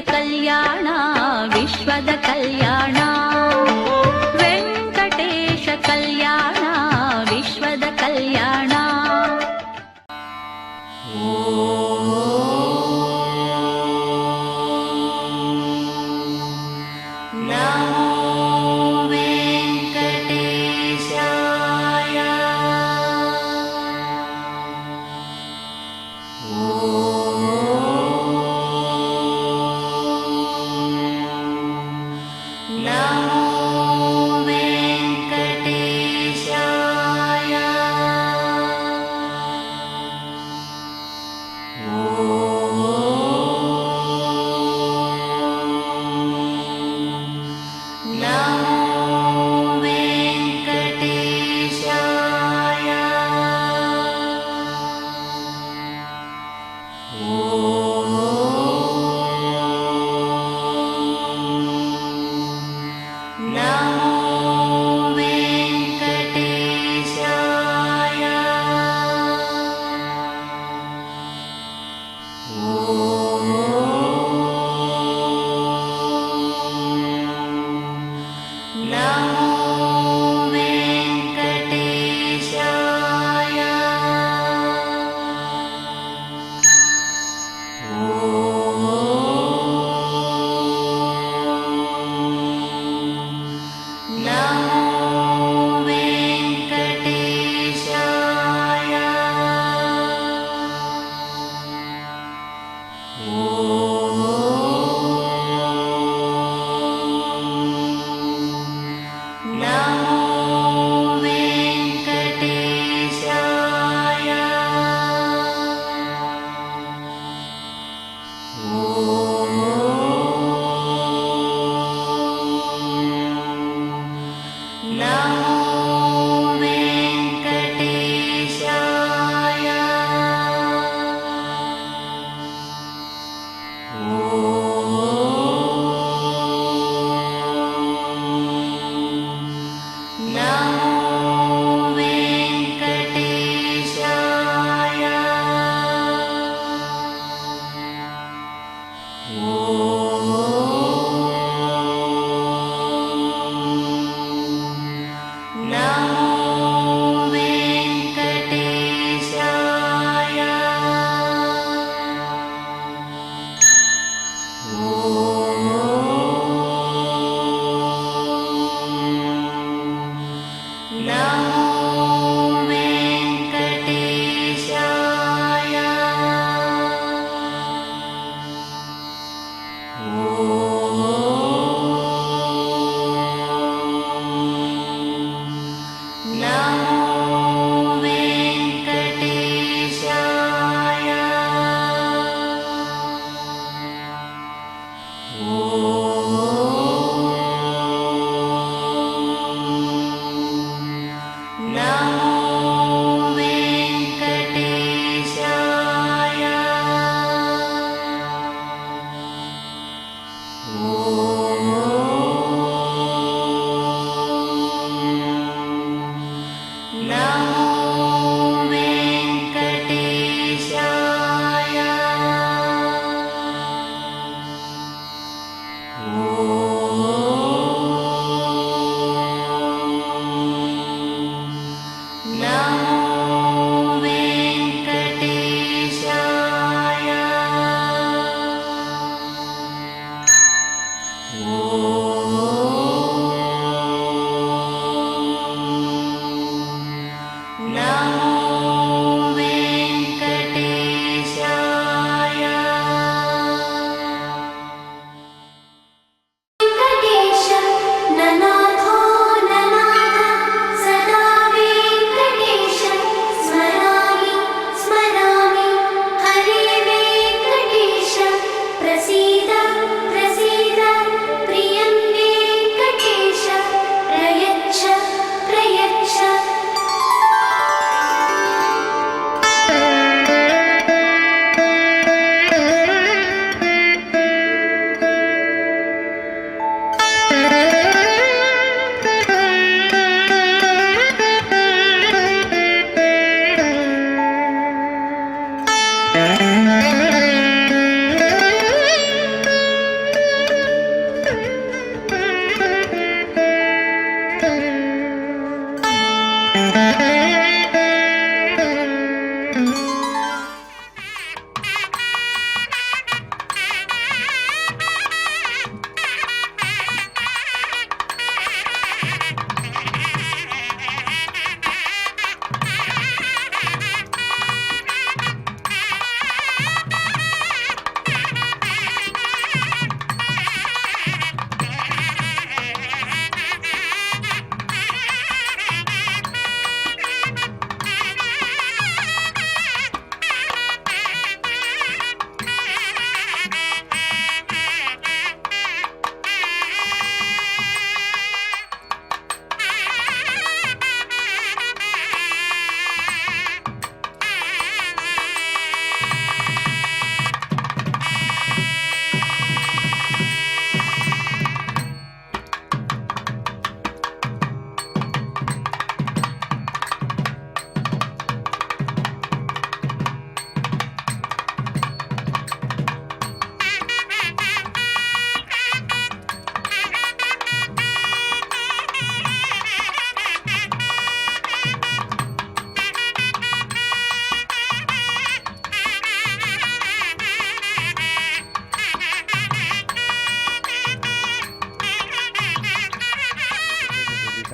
ಕಲ್ಯಾಣ ವಿಶ್ವದ ಕಲ್ಯಾಣ ವೆಂಕಟೇಶ ಕಲ್ಯಾಣ ವಿಶ್ವದ ಕಲ್ಯಾಣ.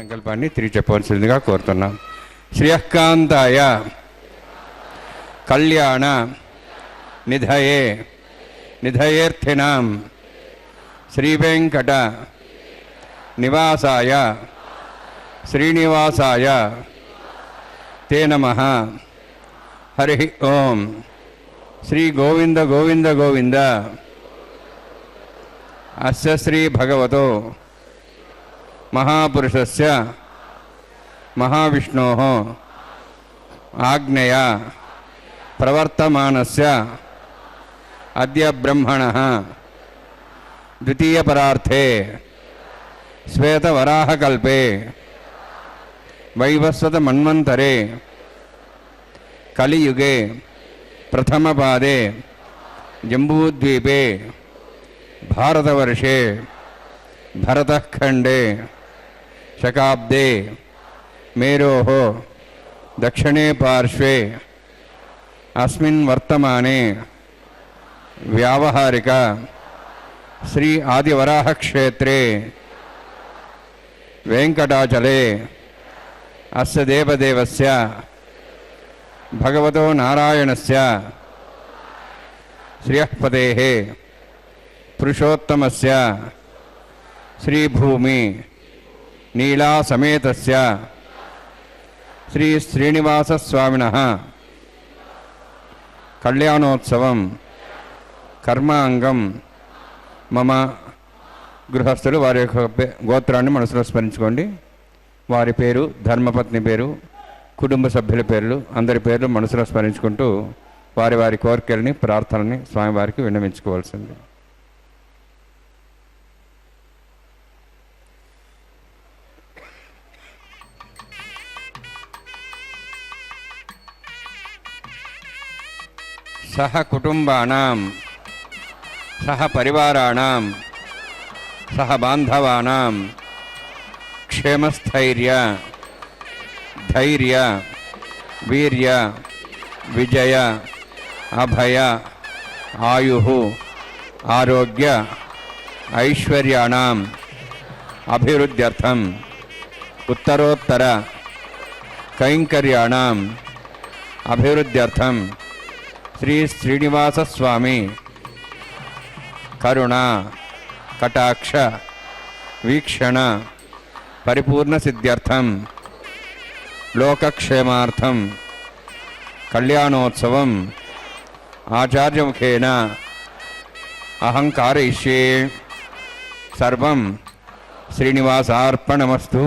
సంకల్పాన్ని తిరిగి చెప్పవలసిందిగా కోరుతున్నాం. శ్రియకాంతాయ కళ్యాణ నిధయే నిధయేర్థినాం శ్రీవేంకట నివాసాయ శ్రీనివాసాయ తే నమః. హరి ఓం. శ్రీ గోవింద గోవింద గోవింద. అస్య శ్రీ భగవతో మహాపురుషస్య మహావిష్ణోః ఆజ్ఞయా ప్రవర్తమానస్య అద్య బ్రహ్మణః ద్వితీయపరార్థే శ్వేతవరాహకల్పే వైవస్వతమన్వంతరే కలియుగే ప్రథమపాదే జంబూద్వీపే భారతవర్షే భరతఖండే శకాబ్దే మేరోః దక్షిణే పార్శ్వే అస్మిన్ వర్తమానే వ్యావహారిక శ్రీ ఆదివరాహక్షేత్రే వెంకటాచలే అస్య దేవదేవస్య భగవతో నారాయణస్య శ్రియఃపదేః పురుషోత్తమస్య శ్రీభూమి నీలాసమేతస్య శ్రీ శ్రీనివాసస్వామినః కళ్యాణోత్సవం కర్మాంగం మమ. గృహస్థులు వారి యొక్క గోత్రాన్ని మనసులో స్మరించుకోండి. వారి పేరు, ధర్మపత్ని పేరు, కుటుంబ సభ్యుల పేర్లు, అందరి పేర్లు మనసులో స్మరించుకుంటూ వారి వారి కోరికల్ని, ప్రార్థనని స్వామివారికి విన్నవించుకోవాల్సింది. సహ కుటుంబానాం సహ పరివారాణాం సహ బాంధవానాం క్షేమస్థైర్య ధైర్య వీర్య విజయ అభయ ఆయుః ఆరోగ్య ఐశ్వర్యాణం అభివృద్ధ్యర్థం ఉత్తరోత్తర కైంకర్యాణం అభివృద్ధ్యర్థం శ్రీ శ్రీనివాసస్వామి కరుణ కటాక్ష వీక్షణ పరిపూర్ణ సిద్ధ్యర్థం లోకక్షేమార్థం కళ్యాణోత్సవం ఆచార్యముఖేన అహం कारयिष्ये. సర్వం శ్రీనివాసార్పణమస్తు.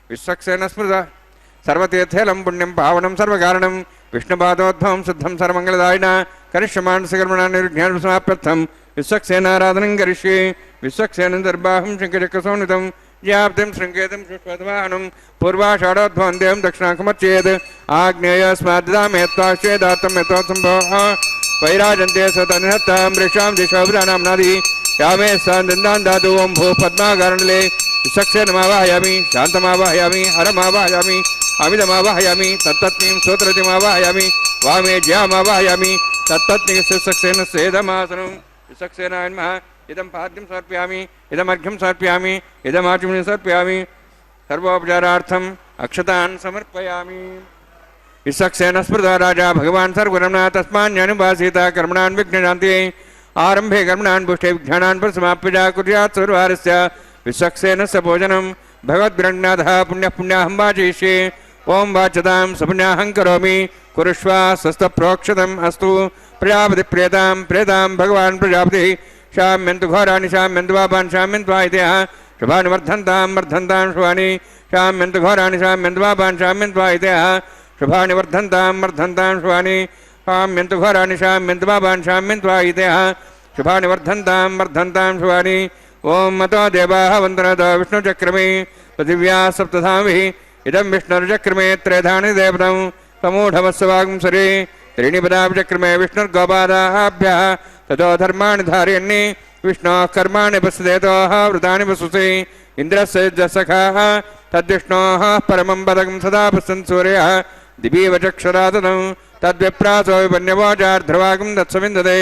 విశ్వక్సేన స్మృత సర్వతీర్థేలం పుణ్యం పావనం సర్వకారణం విష్ణుపాదోద్భవం శుద్ధం సర్వమంగళదాయిన కరిష్యమానసకర్మణ నిర్జ్ఞాన సమాప్యర్థం విశ్వక్సేనారాధనం కరిష్యే విశ్వక్సేనం దర్బాహం శంఖచక్రసోనితం వ్యాప్తిం శృంగేతం శుష్వద్వాహనం పూర్వాషాఢోద్భవం దేవం దక్షిణాకమర్చేత్ ఆగ్నేయస్మాద్దామేత్వాశ్చేదాత్తం యథోత్సంభవ వైరాజంతే సతనిహత్తాం వృక్షాం దిశోభిరానాంనాది యామే సాందాన్ దాతు ఓం భూ పద్మాకరణలే విశ్వక్సేనమావాహయామి శాంతమావాహయామి హరమావాహయామి అమిదమావాహయామి తత్తత్నీం సూత్రతిమావాహయామి వామే జ్యామావాహయామి తత్తత్ని విశ్వక్సేన సేదమాసనం విశ్వక్సేనాయ నమః ఇదం పాద్యం సమర్పయామి ఇదమర్ఘ్యం సమర్పయామి ఇదమాచమని సమర్పయామి సర్వోపచారార్థం అక్షతాన్ సమర్పయామి విశ్వక్సేన స్మృత రాజా భగవాన్ సర్వకర్మణ తస్మాన్యనుభాసీత కర్మణాన్ విఘ్నశాంతి ఆరంభే కర్మణాన్ పుష్టే విఘ్నానాన్ పరిసమాప్యజా కుర్యాత్ సర్వారస్య విశ్వక్సేనస్య భోజనం భగవద్భిరంగనాథः పుణ్యః వాచయిష్యే ఓం వాచతాం సపుణ్యాహం కరోమి కురుష్వ స్వస్థప్రోక్షతం అస్తు ప్రజాపతి ప్రేతాం భగవాన్ ప్రజాపతి శామ్యంతు ఘోరాణి శామ్యంతు పాపాన్ శామ్యంత్వా ఇతయః శుభాని వర్ధంతాం శుభాని శామ్యంతు ఘోరాణి శామ్యంతు పాపాన్ శామ్యంత్వా ఇతయః శుభాని వర్ధంతాం శుభాని శామ్యంతు ఘోరాణి శామ్యంతు పాపాన్ శామ్యంత్వా ఇతయః శుభాని వర్ధంతాం శుభాని ఓం మతో దేవాః వందనతో విష్ణుచక్రమే పృథివ్యా సప్తధామిః ఇదం విష్ణుర్చక్రమే త్రేధాని దేవతం సమూఢమస్వాగుంసరే त्रीणि पदाचक्रमे विष्णुर्गोपादाभ्यः ततो धर्माणि धारयन्नि विष्णोः कर्माणि पश्येतोः वृतानि वसुसे इन्द्रस्य सखाः तद्विष्णोः परमं पदकं सदा पश्यन् सूर्यः दिवीव चक्षुरातनं तद्विप्रासो विपन्यवोचार्ध्रवाकं तत्सविन्दते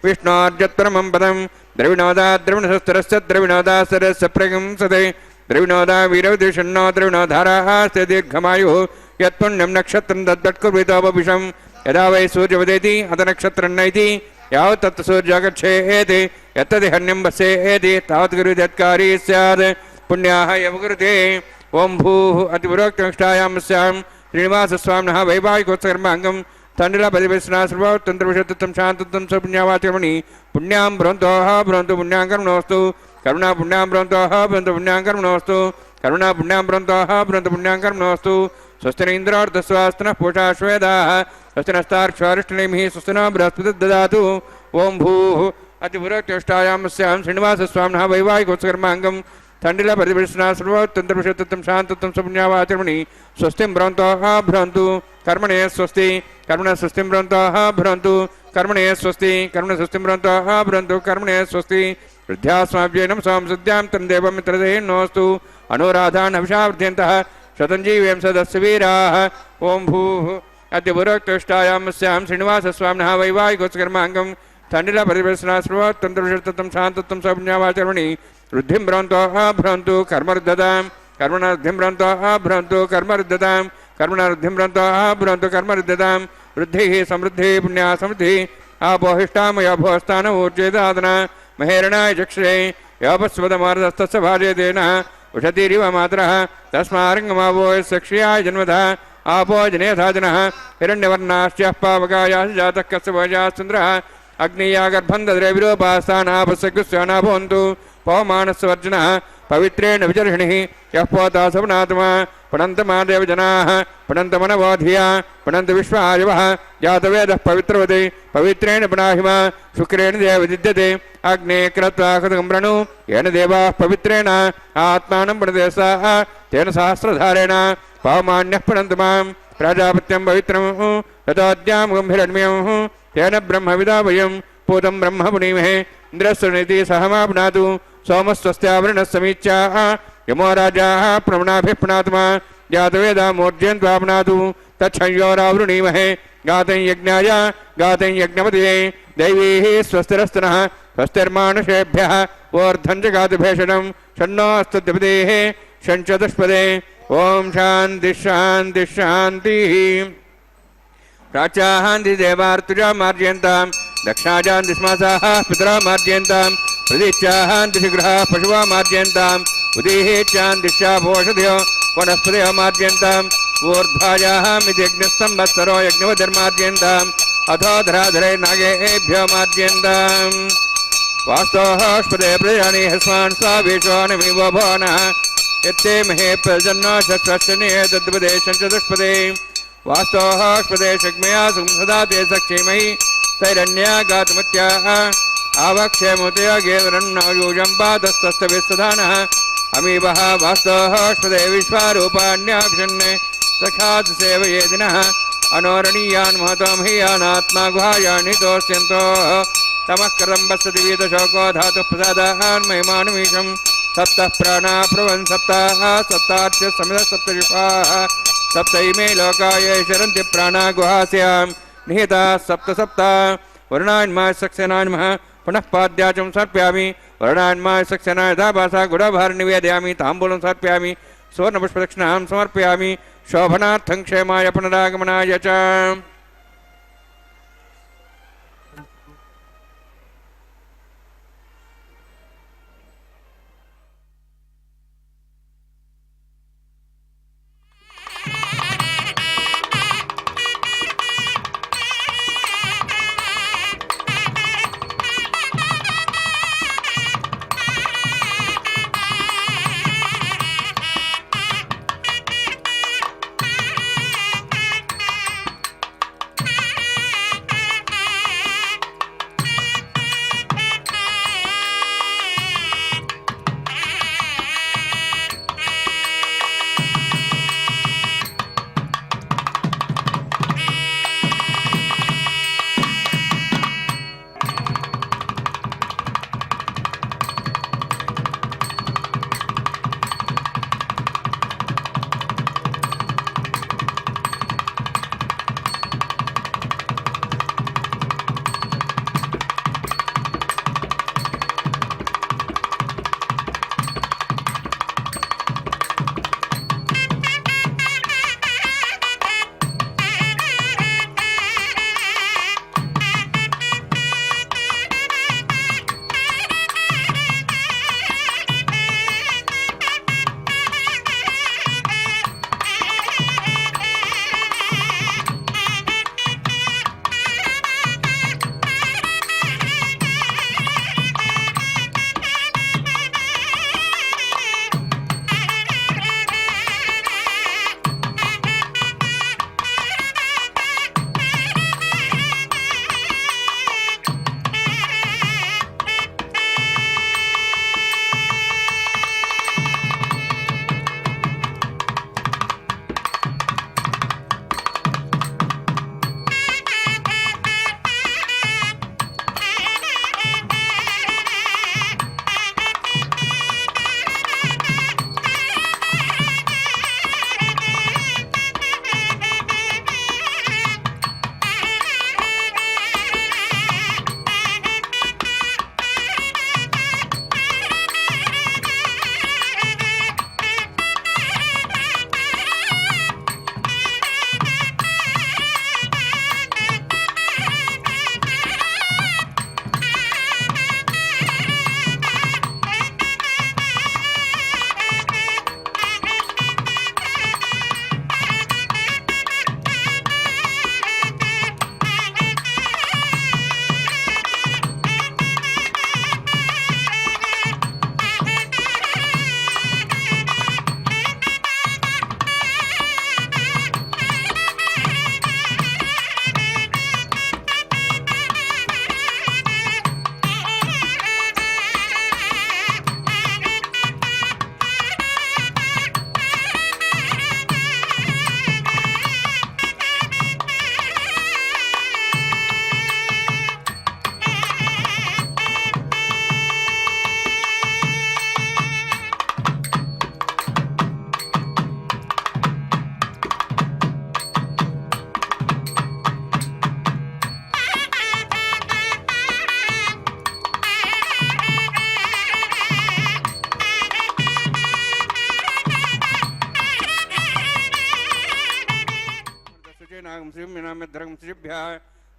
विष्णोर्यत्परमं पदं द्रविणोदाद्रविणशस्त्रस्य द्रविणोदास्तरस्य प्रगंसते द्रविणोदा वीरविदिषण्णो द्रविणोधाराः स्ते दीर्घमायुः यत्पुण्यं नक्षत्रं तद्वत्कुर्वितोपविशम् यदा वै सूर्यवदेति अत नक्षत्रं नैति यावत् तत् सूर्यगच्छेति यत्तदिहन्यं वस्येति तावत् गुरुजत्कारी स्यात् पुण्याः यव कुरुते ओं भूः अतिपुरोक्तनिष्ठायां श्रीनिवासस्वामिनः वैवाहिकोत्सकर्माङ्गं तण्डुलपदिविश्वनाश्रवतन्त्रविशुद्धं शान्तत्वं स्वपुण्यावाचर्मणि पुण्यां भ्रवन्तोः भ्रवन्तु पुण्यां कर्मणोऽस्तु करुणा पुण्यां भ्रवन्तोः भ्रवन्तु पुण्यां कर्मणोऽस्तु करुणा पुण्यां भ्रवन्तोः भ्रवन्तु पुण्यां कर्मणोऽस्तु स्वस्ति इन्द्रार्धस्वास्तनः पूषा श्वेदाः स्वस्ति नस्तार्क्ष्वारिष्टनेमिः स्वस्ति नो बृहस्पतिर्ददातु ओं भूः अतिपुरोक्तनिष्ठायां श्रीनिवासस्वामिनः वैवाहिकोत्सकर्माङ्गं तण्डुलपदिविश्वनाश्रवतन्त्रविशुद्धं शान्तत्वं स्वपुण्यावाचर्मणि स्वस्तिं भ्रवन्तोः भ्रवन्तु कर्मणे स्वस्ति कर्मणे स्वस्तिं भ्रवन्तोः भ्रवन्तु कर्मणे स्वस्ति कर्मणे स्वस्तिं भ्रवन्तोः भ्रवन्तु कर्मणे स्वस्ति वृद्ध्यास्माभ्येनं संसद्यां तन्देवं मित्रदेहिन्नोऽस्तु अनुराधान् हविषावृद्ध्यन्तः शतञ्जीवें सदस्य वीराः ओं भूः अद्यपुरोक्तनिष्ठायां श्रीनिवासस्वामिनः वैवाहिकोत्सकर्माङ्गं तण्डुलपदिविश्वनाश्रवतन्त्रविशुद्धं शान्तत्वं स्वपुण्यावाचर्मणि वृद्धिं भ्रवन्तोः भ्रवन्तु कर्मरुद्धतां कर्मणवृद्धिं भ्रवन्तोः भ्रवन्तु कर्मरुद्धतां कर्मणवृद्धिं भ्रवन्तोः भ्रवन्तु कर्मरुद्धतां वृद्धिः समृद्धिः पुण्या समृद्धिः आपोहिष्टामया भोस्तानमूर्जेदादना महेरणाय चक्षुरे योपस्वदमार्दस्तस्य भार्यतेन उषतीरिव मातरः तस्मारङ्गमावो यक्षयाय जन्मतः आपो जनेथा जनः हिरण्यवर्णाश्च पावकायाः जातः कस्य वजाः सुन्दरः अग्निया गर्भं दद्रे विरूपास्थानापस्यकुस्याना भवन्तु पवमानस्य वर्जनः पवित्रेण विचर्षणिः यः पोता सपनात्मा पठन्तमादेव जनाः पठन्तमनवोधिया पठन्त विश्वायवः जातवेदः पवित्रवते पवित्रेण पुनाहिमा शुक्रेण देव विद्यते अग्ने कृत्वा कृतगम्रणु येन देवाः पवित्रेण आत्मानं पठते सः तेन सहस्रधारेण पवमान्यः पठन्तु मां प्राजापत्यं पवित्रं ततोद्यां गम्भीरण्यं तेन ब्रह्मविदा वयं पूतं ब्रह्म पुनीमहे इन्द्रस्वनिति सह मा पुनातु सोमस्वस्त्यावरणः समीच्याः यमो राजाः प्रमणाभिः पुनात्मा जातवेदामूर्जयन्त्वा पुनातु तच्छंयोरावृणीमहे गातं यज्ञाय गातं यज्ञपतये दैवीः स्वस्तिरस्तनः स्वस्तिर्मानुषेभ्यः ऊर्ध्वं च गातुभेषणं षण्णोऽस्तद्विपदेः षण्चतुष्पदे ओं शान्तिः शान्तिः शान्तिः प्राच्याहान्ति देवार्तुजा मार्जयन्तां दक्षाजान्ति स्मासाः पितरा मार्जयन्तां प्रदीच्याहान्ति शीघ्रः पशुवा मार्जयन्ताम् उदीहेच्छान्तिश्चा भोषधयो वनस्पतयो मार्जयन्ताम् ऊर्ध्वायामिति यज्ञस्तम्भत्सरो यज्ञवतिर्मार्जयन्ताम् अथो धराधरे नागेभ्यो मार्जयन्ताम् वास्तोः स्पदे प्रजानि हस्मान् स्वावेशो नमिवो भवनः यत्ते महे प्रजन्नो शस्वश्चने तद्वदेशं च दुष्पदे वास्तोःस्पदे शक्मया सुं सदा ते सक्षेमहि तैरन्या गातुमत्याः आवक्षेमुतया गेवरन्नयूजं पादस्तस्तविस्तधानः अमीवः वास्तोःस्पदे विश्वारूपाण्याभिषन्ने सखात् सेवयेदिनः अनोरणीयान् महतो महीयानात्मा गुहायानितोऽस्यन्तोः तमः कृतं वसति वीतशोको धातुः प्रसादान् महिमानुमीशं सप्तः प्राणा प्रवन् सप्ताः सप्तार्च्य समितः सप्तजुषाः सप्तैमे लोकाय शरन्ति प्राणा गुहास्यां निहिताः सप्त सप्ता वरुणान्माय सक्सेनान्मः पुनः पाद्याचं समर्पयामि वरुणान्माय सक्सेनाय दाभासा गुडाभार निवेदयामि ताम्बूलं समर्पयामि सुवर्णपुष्पदक्षिणां समर्पयामि शोभनार्थं क्षेमाय पुनरागमनाय च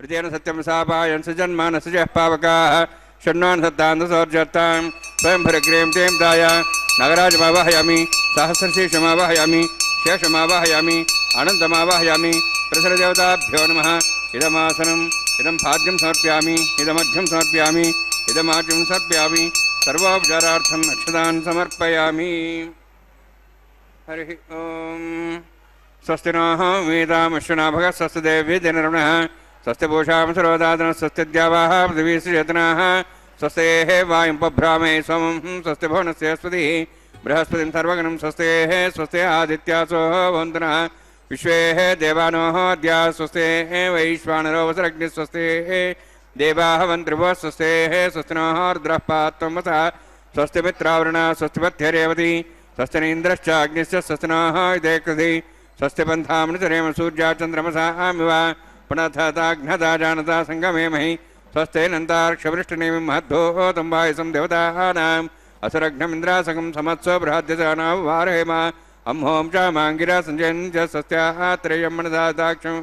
ऋतेन सत्यं सापायन् सुजन्मानसुजः पावकाः षण्वान् सत्तान्तसोर्जत्तां स्वयंभरग्रें तें दाय नागराजमावाहयामि सहस्रशीर्षमावाहयामि शेषमावाहयामि अनन्तमावाहयामि प्रसरदेवताभ्यो नमः इदमासनम् इदं पाद्यं समर्पयामि इदमध्यं समर्पयामि इदमाच्यं समर्पयामि सर्वोपचारार्थम् अक्षतान् समर्पयामि हरिः ओम् स्वस्ति नः वेदामश्विना भगः स्वस्ति देवी दिनरमणः स्वस्ति पूषां सरोदादनः स्वस्ति द्यावाः पृथिवी सचेतनाः स्वस्तेः वायुं पभ्रामे सोमं स्वस्ति भुवनस्य स्पतिः बृहस्पतिं सर्वगणं स्वस्तेः स्वस्ति आदित्यासो भवन्तुनः विश्वेः देवानोः अद्या स्वस्तेः वैश्वानरो वसरग्निः स्वस्तेः देवाः वन्त्रिभुवः स्वस्तेः स्वस्ति नः रुद्रः पात्वं वसः स्वस्ति मित्रावरुणः स्वस्ति पथ्यरेवती स्वस्ति नीन्द्रश्च अग्निश्च स्वस्ति नः इदे कृधि स्वस्ति पन्थामनुचरेम सूर्या चन्द्रमसामिव पुनथताघ्नता जानता सङ्गमेमहि स्वस्ते नन्तार्क्षवृष्टिनेमि महद्धोतं वायुसं देवतानाम् असुरघ्नमिन्द्रासकं समत्स्व बृहद्यसानां वारयेम अम्हों च माङ्गिरा सञ्जयन् च स्वस्त्याः त्रयं मनसा दाक्षं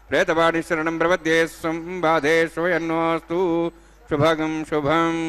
प्रेतवाणीशरणं प्रपद्ये संबाधेष्वयन्नोऽस्तु शुभगं शुभम्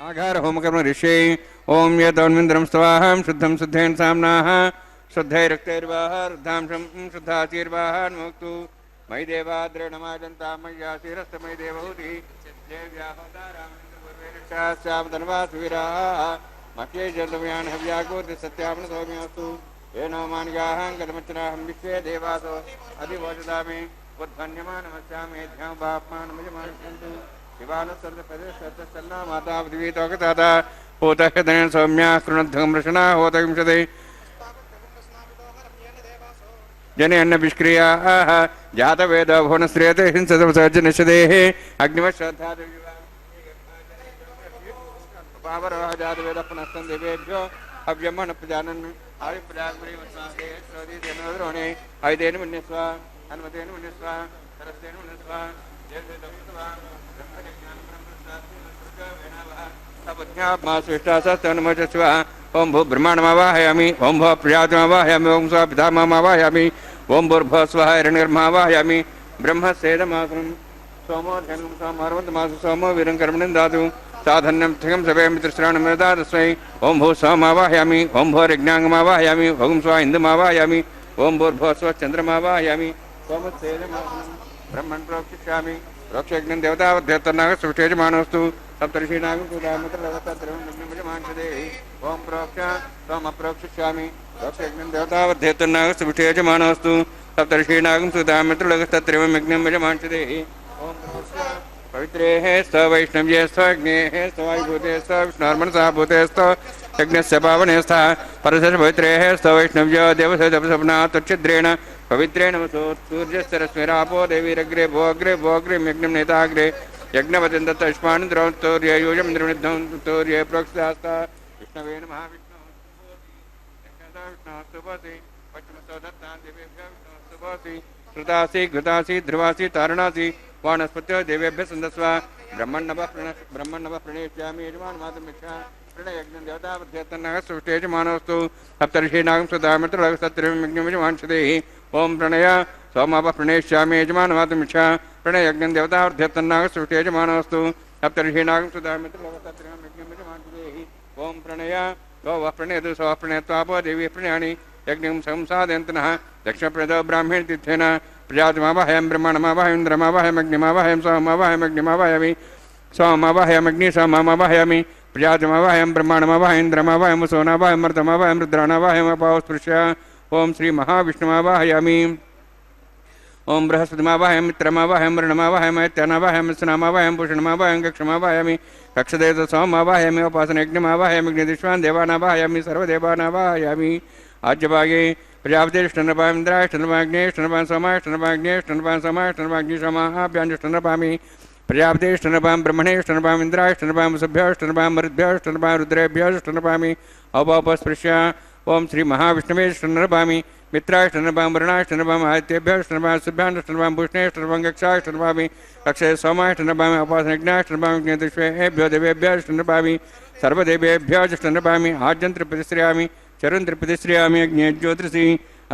आघार होमकर्म ऋषि ओं यदौन्मिन्द्रं स्वाहं शुद्धं शुद्धेन साम्नाः शुद्धैरक्तैर्वाह रुद्धांशं शुद्धाचीर्वाहान्मुक्तु मयि देवाद्रेणमाजन्ता मय्याशिरस्तमयि देवहूति देव्याहोदारामन्द्रपूर्वेरक्षास्यामधन्वासुवीराः मह्ये जन्तव्यान् हव्याकोति सत्यामन सौम्यास्तु येन मानगाहं गतमच्चनाहं विश्वे देवासो अधिवोचदामि उद्भन्यमानमस्यामि ध्यां बाप्मानमयमानसन्तु शिवानसर्दपदेशतश्चन्ना माता पृथिवीतोकताता पूतह्यदनेन सौम्याः कृणद्धं वृषणा होतविंशते जने अन्न विष्क्रियाः जातवेद भुवनश्रियते हिंसदवसर्जनिषदेः अग्निवशाधातुपावरः जातवेद पुनस्तन् देवेभ्यो हव्यमन प्रजानन् आयुप्रजाग्रीवस्वाहे श्रोतितेनोद्रोणे आयुधेन मन्यस्व हनुमतेन मन्यस्व सरस्तेन मन्यस्व देवदेवस्वा ब्रह्मज्ञानमस्व ओं भू ब्रह्माण्डमावाहयामि ओं भो प्रजातमावाहयामि ओं स्व पितामहमावाहयामि ओं भूर्भुवः स्वः हिरण्यगर्भमावाहयामि ब्रह्मस्येदमासनं सोमो धनं सोमर्वन्तमासु सोमो वीरं कर्मणि दातु साधन्यं थिगं सवे मित्रश्राणमदातस्मै ओं भू स्वमावाहयामि ओं भोर्यज्ञाङ्गमावाहयामि ओं स्व इन्दुमावाहयामि ओं भूर्भुवः स्वः चन्द्रमावाहयामि सोमस्येदमासनं ब्रह्मन् प्रोक्षिष्यामि प्रोक्षयज्ञं देवतावध्यतनाः सृष्टेजमानोऽस्तु सप्तर्षीणागं सुदामत्रलवतत्रवं ओं प्रोक्ष त्वमप्रोक्षिष्यामि प्रोक्षयज्ञं देवतावध्यतनाः सृष्टेजमानोऽस्तु सप्तर्षीणागं सुदामत्रलवतत्रवं यज्ञं यजमानते ओं प्रोक्ष पवित्रेः स वैष्णव्ये स्वज्ञेः स्ववायुभूते स विष्णुर्मनसा भूते स्त यज्ञस्य पावने स्तः परस्य पवित्रेः स वैष्णव्यो देवस्य तपसपना तच्छिद्रेण पवित्रेण वसो सूर्यस्य रश्मिरापो देवीरग्रे भोग्रे भोग्रे यज्ञं नेताग्रे यज्ञवतं दत्तष्मान् द्रौतौर्य योजमिन्द्रनिद्धं तौर्य प्रोक्षास्ता विष्णवे नमः विष्णुस्तुभोसि पश्चिमतो दत्तान् देवेभ्यः विष्णुस्तुभोसि श्रुतासि घृतासि ध्रुवासि तारणासि वाणस्पत्यो देवेभ्यः सन्दस्व ब्रह्मण्णवः प्रणेष्यामि यजमानमातुमिच्छा प्रणयज्ञं देवतावध्यतनः सृष्टेजमानोऽस्तु सप्तर्षीणागं सुधामित्रलघुसत्रिवं यज्ञं यजमानशतेः ओं प्रणय सोमावः प्रणेष्यामि यजमानमातुमिच्छा प्रणयज्ञं देवतावध्यतनः सृष्टेजमानोऽस्तु सप्तर्षीणागं सुधामित्रलघुसत्रिवं यज्ञं यजमानशतेः ओं प्रणय गो वः प्रणयतु सवः प्रणयत्वापो देवी प्रणयाणि यज्ञं संसादयन्तनः दक्षिणप्रदो ब्राह्मण तीर्थेन प्रजातमावाहयं ब्रह्मणमावाहयं इन्द्रमावाहयम् अग्निमावाहयं सोममावाहयम् अग्निमावाहयामि सोममावाहयम् अग्नि सोममावाहयामि प्रजातमावाहयं ब्रह्मणमावाहयम् इन्द्रमावाहयं सोनावाहयं मर्दमावाहयं रुद्राणावाहयम् अपावस्पृश्य ओं श्री महाविष्णुमावाहयामि ओं बृहस्पतिमावाहयं मित्रमावाहयं वरुणमावाहयं ऐत्यानावाहयं स्नामावाहयं भूषणमावाहयं कक्षमावाहयामि कक्षदेव सोममावाहयामि उपासनयज्ञमावाहयामि अग्निदिश्वान् देवानावाहयामि सर्वदेवानावाहयामि आज्यभागे प्रजापतिष्ठनपामि इन्द्राष्टनपाग्नेष्टनपां सोमाष्टनपाग्नेष्टनपां सोमाष्टनपाग्निशमाभ्याञ्जुष्टनपामि प्रजापतिष्ठनपां ब्रह्मणेष्टनपां इन्द्राष्टनपां वसुभ्योष्टनपां मरुद्भ्योष्टनपां रुद्रेभ्योष्टनपामि अवपस्पृश्य ओं श्री महाविष्णवेष्टनपामि मित्राष्टनपां वरुणाष्टनपां आदित्येभ्योष्टनपां शुभ्याष्टनपां भूषणेष्टनपां कक्षाष्टनपामि कक्षे सोमाष्टनपामि उपासनज्ञाष्टनपामि ज्ञेतिष्वेभ्यो देवेभ्योष्टनपामि सर्वदेवेभ्योष्टनपामि आज्यं त्रिप्रतिश्रयामि चरुन् त्रिप्रतिश्रयामि अग्नेज्योतिषि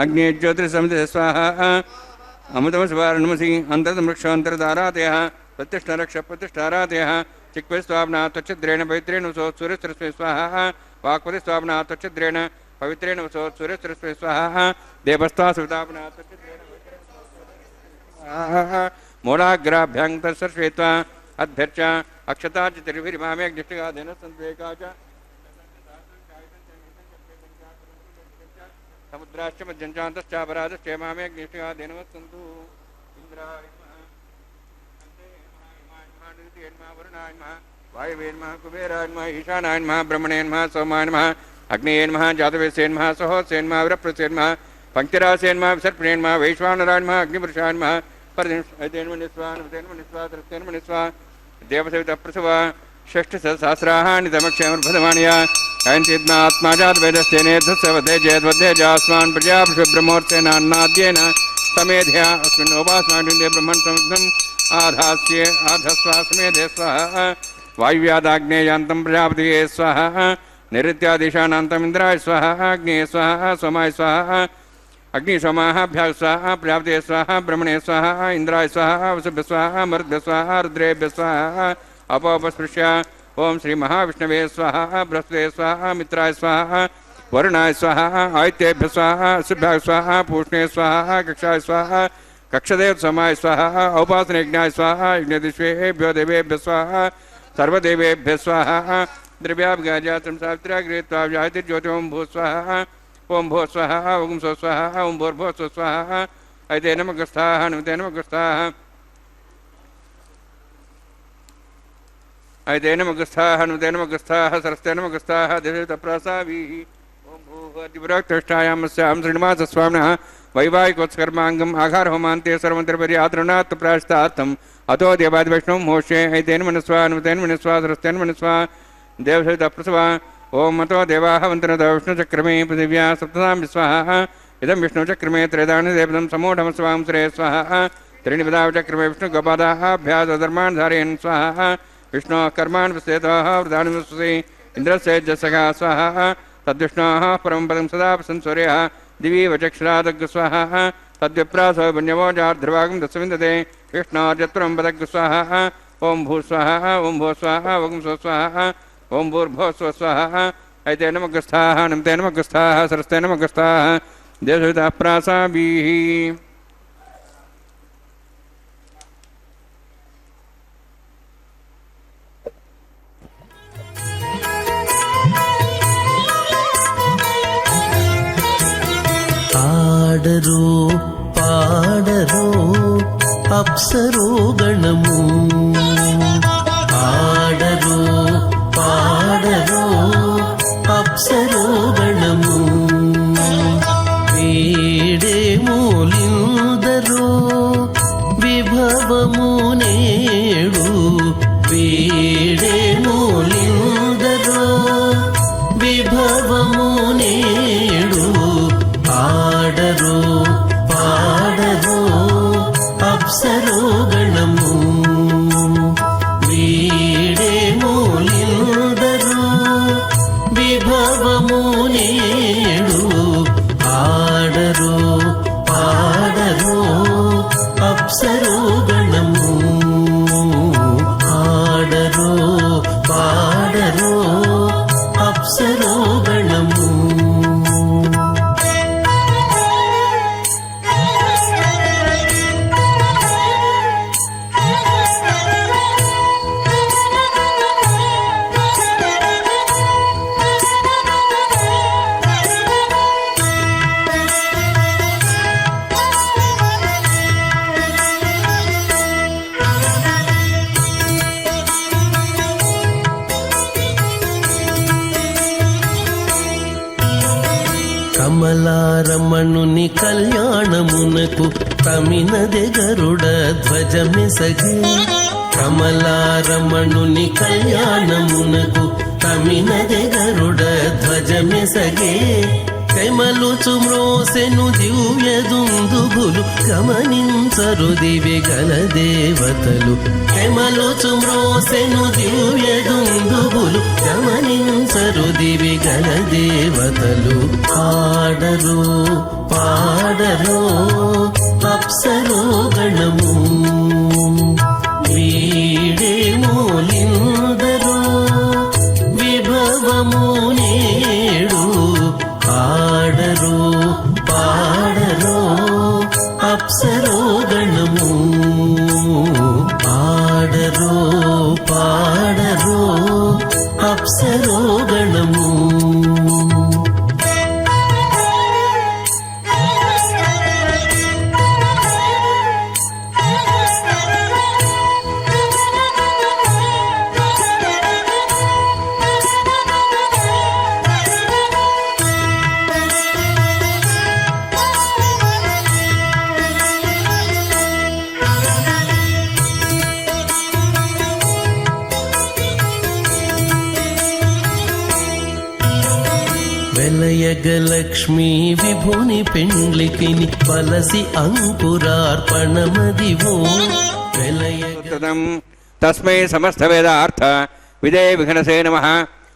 अग्नेज्योतिषसमिति स्वाहा अमृतमस्वारणमसि अन्तर्मृक्षान्तरदारातयः प्रतिष्ठारक्षप्रतिष्ठारातयः चिक्वस्वाप्ना त्वच्छिद्रेण पवित्रेण वसो सूर्यसरस्वे स्वाहा वाक्पतिस्वाप्ना त्वच्छिद्रेण पवित्रेण वसो सूर्यसरस्वे स्वाहा देवस्था सुताप्ना त्वच्छिद्रेण मूलाग्राभ्यङ्तरसर्श्वेत्वा अध्यर्च अक्षताचितिर्भिर्मामेऽग्निष्टिगाधेन सन्त्वेका च समुद्राश्च मध्यञ्चान्तश्चापराधश्चेमामेऽग्निष्टिगाधेनवत्सन्तु इन्द्राय वायवे नमः कुबेराय नमः ईशानाय नमः ब्रह्मणे नमः सोमाय नमः अग्नये नमः जातवेदसे नमः सहोत्से नमः विरप्रसे नमः पंक्तिरासे नमः विसर्पणे नमः वैश्वानराय नमः अग्निपुरुषाय नमः परदेन्मनिस्वा देवसवितः प्रसवा षष्ठसहस्राणि तमक्षयमर्भदमानया अयन्तीत्मा आत्मा जातवेदस्तेनेधस्य वधे जयद्वधे जास्मान् प्रजाब्रह्मोत्सेनान्नाद्येन समेध्या अस्मिन्नोपास्मान् ब्रह्मन् समुद्धम् आधास्ये आधस्वा समेधे स्वाहा वायुव्यादाग्नेयान्तं प्रजापतये स्वाहा नैऋत्यादिशानान्तम् इन्द्राय स्वाहा अग्नेय स्वाहा सोमाय स्वाहा अग्निसोमाभ्यः स्वाहा प्रजापतये स्वाहा ब्रह्मणे स्वाहा इन्द्राय स्वाहा वसुभ्यः स्वाहा मरुद्भ्यः स्वाहा रुद्रेभ्यः स्वाहा अपोपस्पृश्य ओम श्री महाविष्णवे स्वाहा बृहस्पते स्वाहा मित्राय स्वाहा वरुणाय स्वाहा आदित्येभ्य स्वाहा शुभ्याय स्वाहा पूष्णे स्वाहा कक्षाय स्वाहा कक्षदेव समाय स्वाहा औपासनयज्ञाय स्वाहा यज्ञदिष्वेभ्यो देवेभ्य स्वाहा सर्वदेवेभ्य स्वाहा द्रव्याभ्याजातं सावित्र्याग्रेत्वा व्याहतिर्ज्योतिं भू स्वाहा ओम भो स्वाहा ओम सो स्वाहा ओम भोर्भो सो स्वाहा ऐते नमः स्वाहा नमते नमः स्वाहा ऐते नमः स्वाहा नमते नमः स्वाहा सरस्ते नमः स्वाहा देवतप्रसावीः ओम भूर्भुवस्यां श्रीनिवासस्वामिनः वैवाहिकोत्सकर्माङ्गम् आघारहोमान्ते सर्वमन्त्रपर्यातृणात् प्रायश्चित्तार्थम् अतो देवादिवैष्णवं मोक्ष्ये ऐतेन मनस्वा नमतेन मनस्वा सरस्तेन मनस्वा देवसहितप्रसवा ओम मतो देवाः वन्तनतो विष्णुचक्रमे पृथिव्या सप्ततां विस्वाहा इदं विष्णुचक्रमे त्रयदानि देवतं समूढमस्वां श्रेय स्वाहा त्रीणि पदाचक्रमे विष्णुगोपादाः अभ्यासधर्मान् धारयन् स्वाहा विष्णोः कर्मान् विश्वेतः वृदानि विश्वसि इन्द्रस्य जसखा स्वाहा तद्विष्णोः परमं पदं सदा प्रसन्सूर्यः दिवि वचक्षरादग् स्वाहा तद्विप्रासो पुण्यवोजार्ध्रवागं दशविन्दते विष्णोर्यत्परं पदग् स्वाहा ओम भू स्वाहा ओम भो स्वाहा ओम सो स्वाहा ओम भूर्भो स्व स्वाहा ऐते नमः स्वाहा नमते नमः स्वाहा सरस्ते नमः स्वाहा देवसहितः प्रासाभिः ఆడరు పాడరు అప్సరో గణము ఆడరు పాడరు అప్సరో గణము వీడే మూలిందరు విభవము నేడు వీడే మూలిందరు విభవము నేడు ఆడరు పాడరు అప్సరో గణము వీడే మూలిందరు విభవము నేడు ఆడరు పాడరు అప్సరో గణము ఆడరు పాడరు అప్సరో గణము కమలారమణుని కళ్యాణమునకు తమినదె గరుడ ధ్వజమెసగే కమలారమణుని కళ్యాణమునకు తమినదె గరుడ ధ్వజమెసగే కైమలుచు మ్రోసెను దివ్య దుందుబులు గమనించరు దివ్య గల దేవతలు కైమలుచు మ్రోసెను దివ్య దుందుబులు గమనించరు దివ్య గల దేవతలు ఆడరు పాడరు అప్సరో గణము వీడే మూలిందరు విభవము నేడు ఆడరు పాడరు అప్సరో గణము ఆడరు పాడరు అప్సరో గణము వెలయగలక్ష్మీ విభుని పెండ్లికిని వలసి అంకురార్పణమదివో వెలయగం తస్మై సమస్త వేదార్థ విజయ విఘ్నసే నమః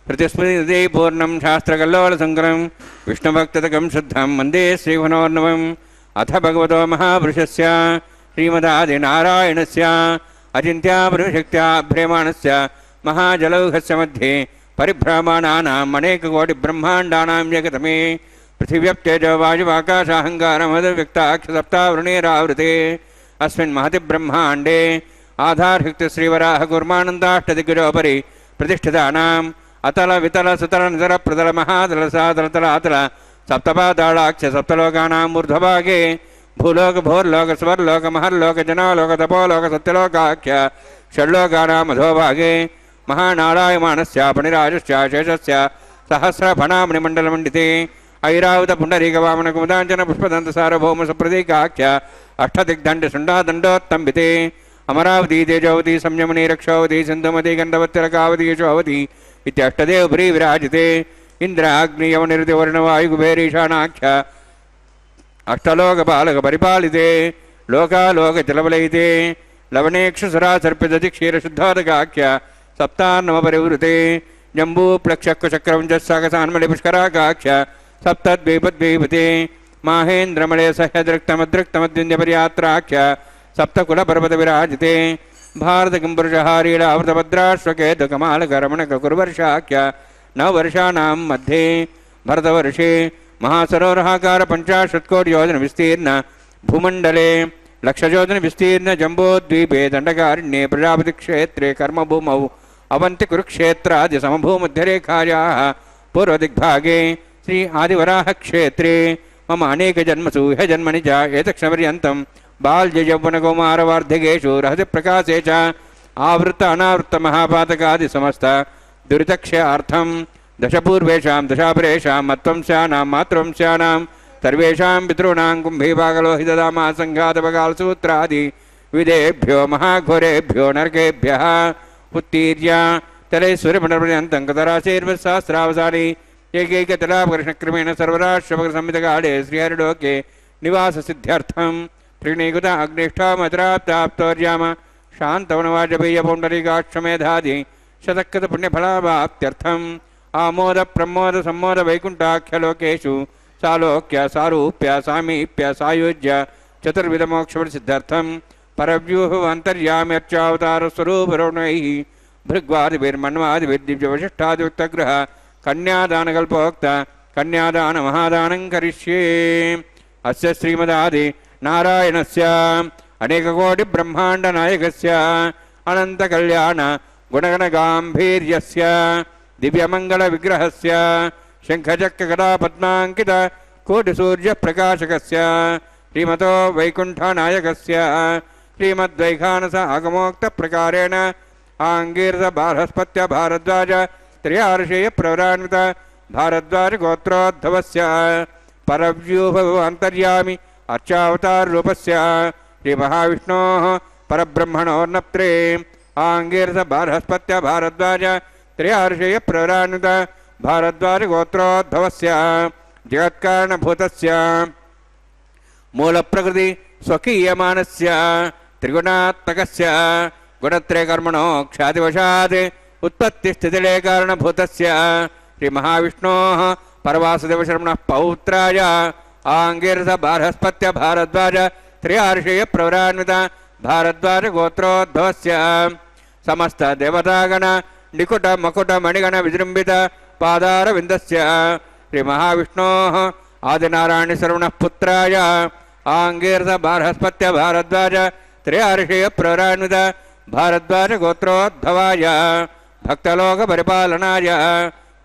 ప్రతిస్మృతి పూర్ణం శాస్త్రకల్లోల సంకరం విష్ణుభక్తకం శుద్ధం వందే శ్రీగుణోర్ణవం అథ భగవతో మహాపురుషస్య శ్రీమదాదినారాయణస్య అచింత్యాపరిశక్త్యా భ్రేమాణస్య महाजलौघस्य मध्ये परिभ्रमाणानाम् अनेककोटिब्रह्माण्डानां जगतमे पृथिव्यप्तेजो वायुवाकाशाहङ्गारमदव्यक्ताक्षसप्तावृणेरावृते अस्मिन् महति ब्रह्माण्डे आधारयुक्त श्रीवराहकूर्मानन्दाष्टदिग्गजोपरि प्रतिष्ठितानाम् अतल वितल सुतल नितल प्रतल महातल सातल तलातल सप्तपातालाक्ष सप्तलोकानां ऊर्ध्वभागे भूलोक भोर्लोक स्वर्लोक महर्लोक जनालोक तपोलोक सत्यलोकाख्य षड्लोकानां अधोभागे महानारायमाणस्य फणिराजस्य शेषस्य सहस्रफणामणिमण्डलमण्डिते ऐरावत पुण्डरीकवामनकुमुदाञ्चन पुष्पदन्तसार्वभौम सुप्रतीकाख्य अष्टदिग्दण्डशुण्डादण्डोत्तम्बिते अमरावती तेजोवती संयमनी रक्षावती सिन्धुमती गन्धवत्यरकावती यशोवती इत्यष्टदेवपुरी विराजिते इंद्र अग्नि यवनिर्तिवर्णवायुकुबेरीशानाख्य अष्टलोकपालकपरिपालिते लोकालोकजलवलयिते लवणेक्षुसुरासर्पितधिक्षीरशुद्धोदकाख्य सप्तान्नवपरिवृते जम्बूप्लक्षक्कुचक्रवञ्जस्सागसान्मलिपुष्कराकाख्य सप्तद्वीपद्वीपते माहेन्द्रमले सह्यदृक्तमद्युक्तमद्युन्यपर्यात्राख्य सप्तकुलपर्वतविराजिते भारतकिम्पुरुषहारीलावृतभद्राश्वकेतुकमालकरमणककुर्वर्षाख्य नववर्षाणां मध्ये भरतवर्षे महासरोवराकार 50 विस्तीर्ण भूमण्डले लक्षयोजनविस्तीर्ण जम्बोद्वीपे दण्डकारण्ये प्रजापतिक्षेत्रे कर्मभूमौ अवन्तिकुरुक्षेत्रादिसमभूमध्यरेखायाः पूर्वदिग्भागे श्री आदिवराहक्षेत्रे मम अनेकजन्मसु ह्यजन्मनि च एतक्षणपर्यन्तं बाल्ययौवनकौमारवार्धकेषु रहस्यप्रकाशे च आवृत्त अनावृत्तमहापातकादिसमस्त दुरितक्षयार्थं दशपूर्वेषां दशापरेषां मत्वंस्यानां मातृवंस्यानां सर्वेषां पितॄणां कुम्भीभागलोहितदामा सङ्घातपकालसूत्रादि विदेभ्यो महाघोरेभ्यो नरकेभ्यः उत्तीर्य तलेश्वरमण्डलपर्यन्तं कतराशैर्वसहस्रावसानि एकैकतलापकृष्णक्रमेण सर्वराष्ट्रपकसंहितकाले श्रीहरिलोके निवाससिद्ध्यर्थं प्रणीकृत अग्निष्ठामतराप्ताप्तोर्याम शान्तवनवाजपेयपौण्डरीकाक्षमेधादि शतकृतपुण्यफलावाप्त्यर्थम् आमोद प्रमोद सम्मोद वैकुण्ठाख्यलोकेषु सालोक्य सारूप्य सामीप्य सायुज्य चतुर्विधमोक्षसिद्ध्यर्थं परव्यूह अन्तर्याम्यर्चावतारस्वरूपरोणैः भृग्वादिभिर्मन्वादिभिर्दिव्यवशिष्टादियुक्तग्रह कन्यादानकल्पोक्त कन्यादानमहादानं करिष्ये अस्य श्रीमदादि नारायणस्य अनेककोटिब्रह्माण्डनायकस्य अनन्तकल्याण गुणगणगाम्भीर्यस्य दिव्यमङ्गलविग्रहस्य शङ्खचक्रगदापद्माङ्कित कोटिसूर्यप्रकाशकस्य श्रीमतो वैकुण्ठनायकस्य श्रीमद्वैखानस आगमोक्तप्रकारेण आङ्गीरस बार्हस्पत्य भारद्वाज त्रयार्षेय प्रवरान्वित भारद्वाज गोत्रोद्धवस्य परव्यूह अन्तर्यामि अर्चावताररूपस्य श्रीमहाविष्णोः परब्रह्मणोर्नप्त्रे आङ्गीरस बार्हस्पत्य भारद्वाज त्रयार्षेय प्रवरान्वित भारद्वाज गोत्रोद्धवस्य जगत्कारणभूतस्य मूलप्रकृति स्वकीयमानस्य त्रिगुणात्मकस्य गुणत्रयकर्मणो ख्यातिवशात् उत्पत्तिस्थितिलय कारणभूतस्य श्रीमहाविष्णोः परवासुदेवशर्मणः पौत्राय आङ्गीरस बार्हस्पत्य भारद्वाज त्रयार्षेय प्रवरान्वित भारद्वाज गोत्रोद्भवस्य समस्त देवतागण निकुट मकुट मणिगण विजृम्भित पादारविन्दस्य श्रीमहाविष्णोः आदिनारायण शर्मणः पुत्राय आङ्गीरस बार्हस्पत्य भारद्वाज त्रयार्षेय प्रवरान्वित भारद्वाज गोत्रोद्भवाय भक्तलोकपरिपालनाय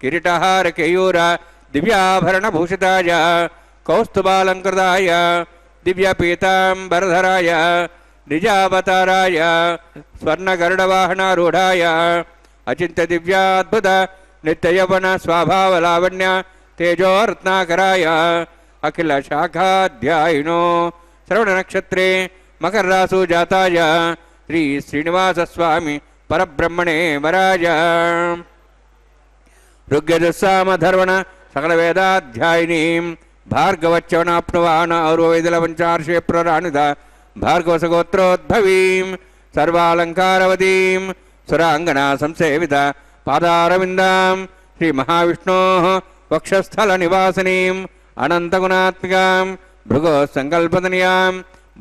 किरीटहार केयूर दिव्याभरणभूषिताय कौस्तुभालङ्कृताय दिव्यपीताम्बरधराय निजावताराय स्वर्णगरुडवाहनारूढाय अचिन्त्यदिव्याद्भुत नित्ययौवन स्वाभावलावण्य तेजोरत्नाकराय अखिलशाखाध्यायिनो श्रवणनक्षत्रे मकररासु जाताय श्री श्रीनिवासस्वामी परब्रह्मणे वराय ऋग्यजुस्सामधर्वण सकलवेदाध्यायिनीं भार्गवच्चवनाप्नुवान और्वैदलपञ्चार्षे प्रराणित भार्गवसगोत्रोद्भवीं सर्वालङ्कारवतीं सुराङ्गना संसेवित पादारविन्दां श्रीमहाविष्णोः वक्षस्थलनिवासिनीम् अनन्तगुणात्मिकां भृगोसङ्कल्पतनयां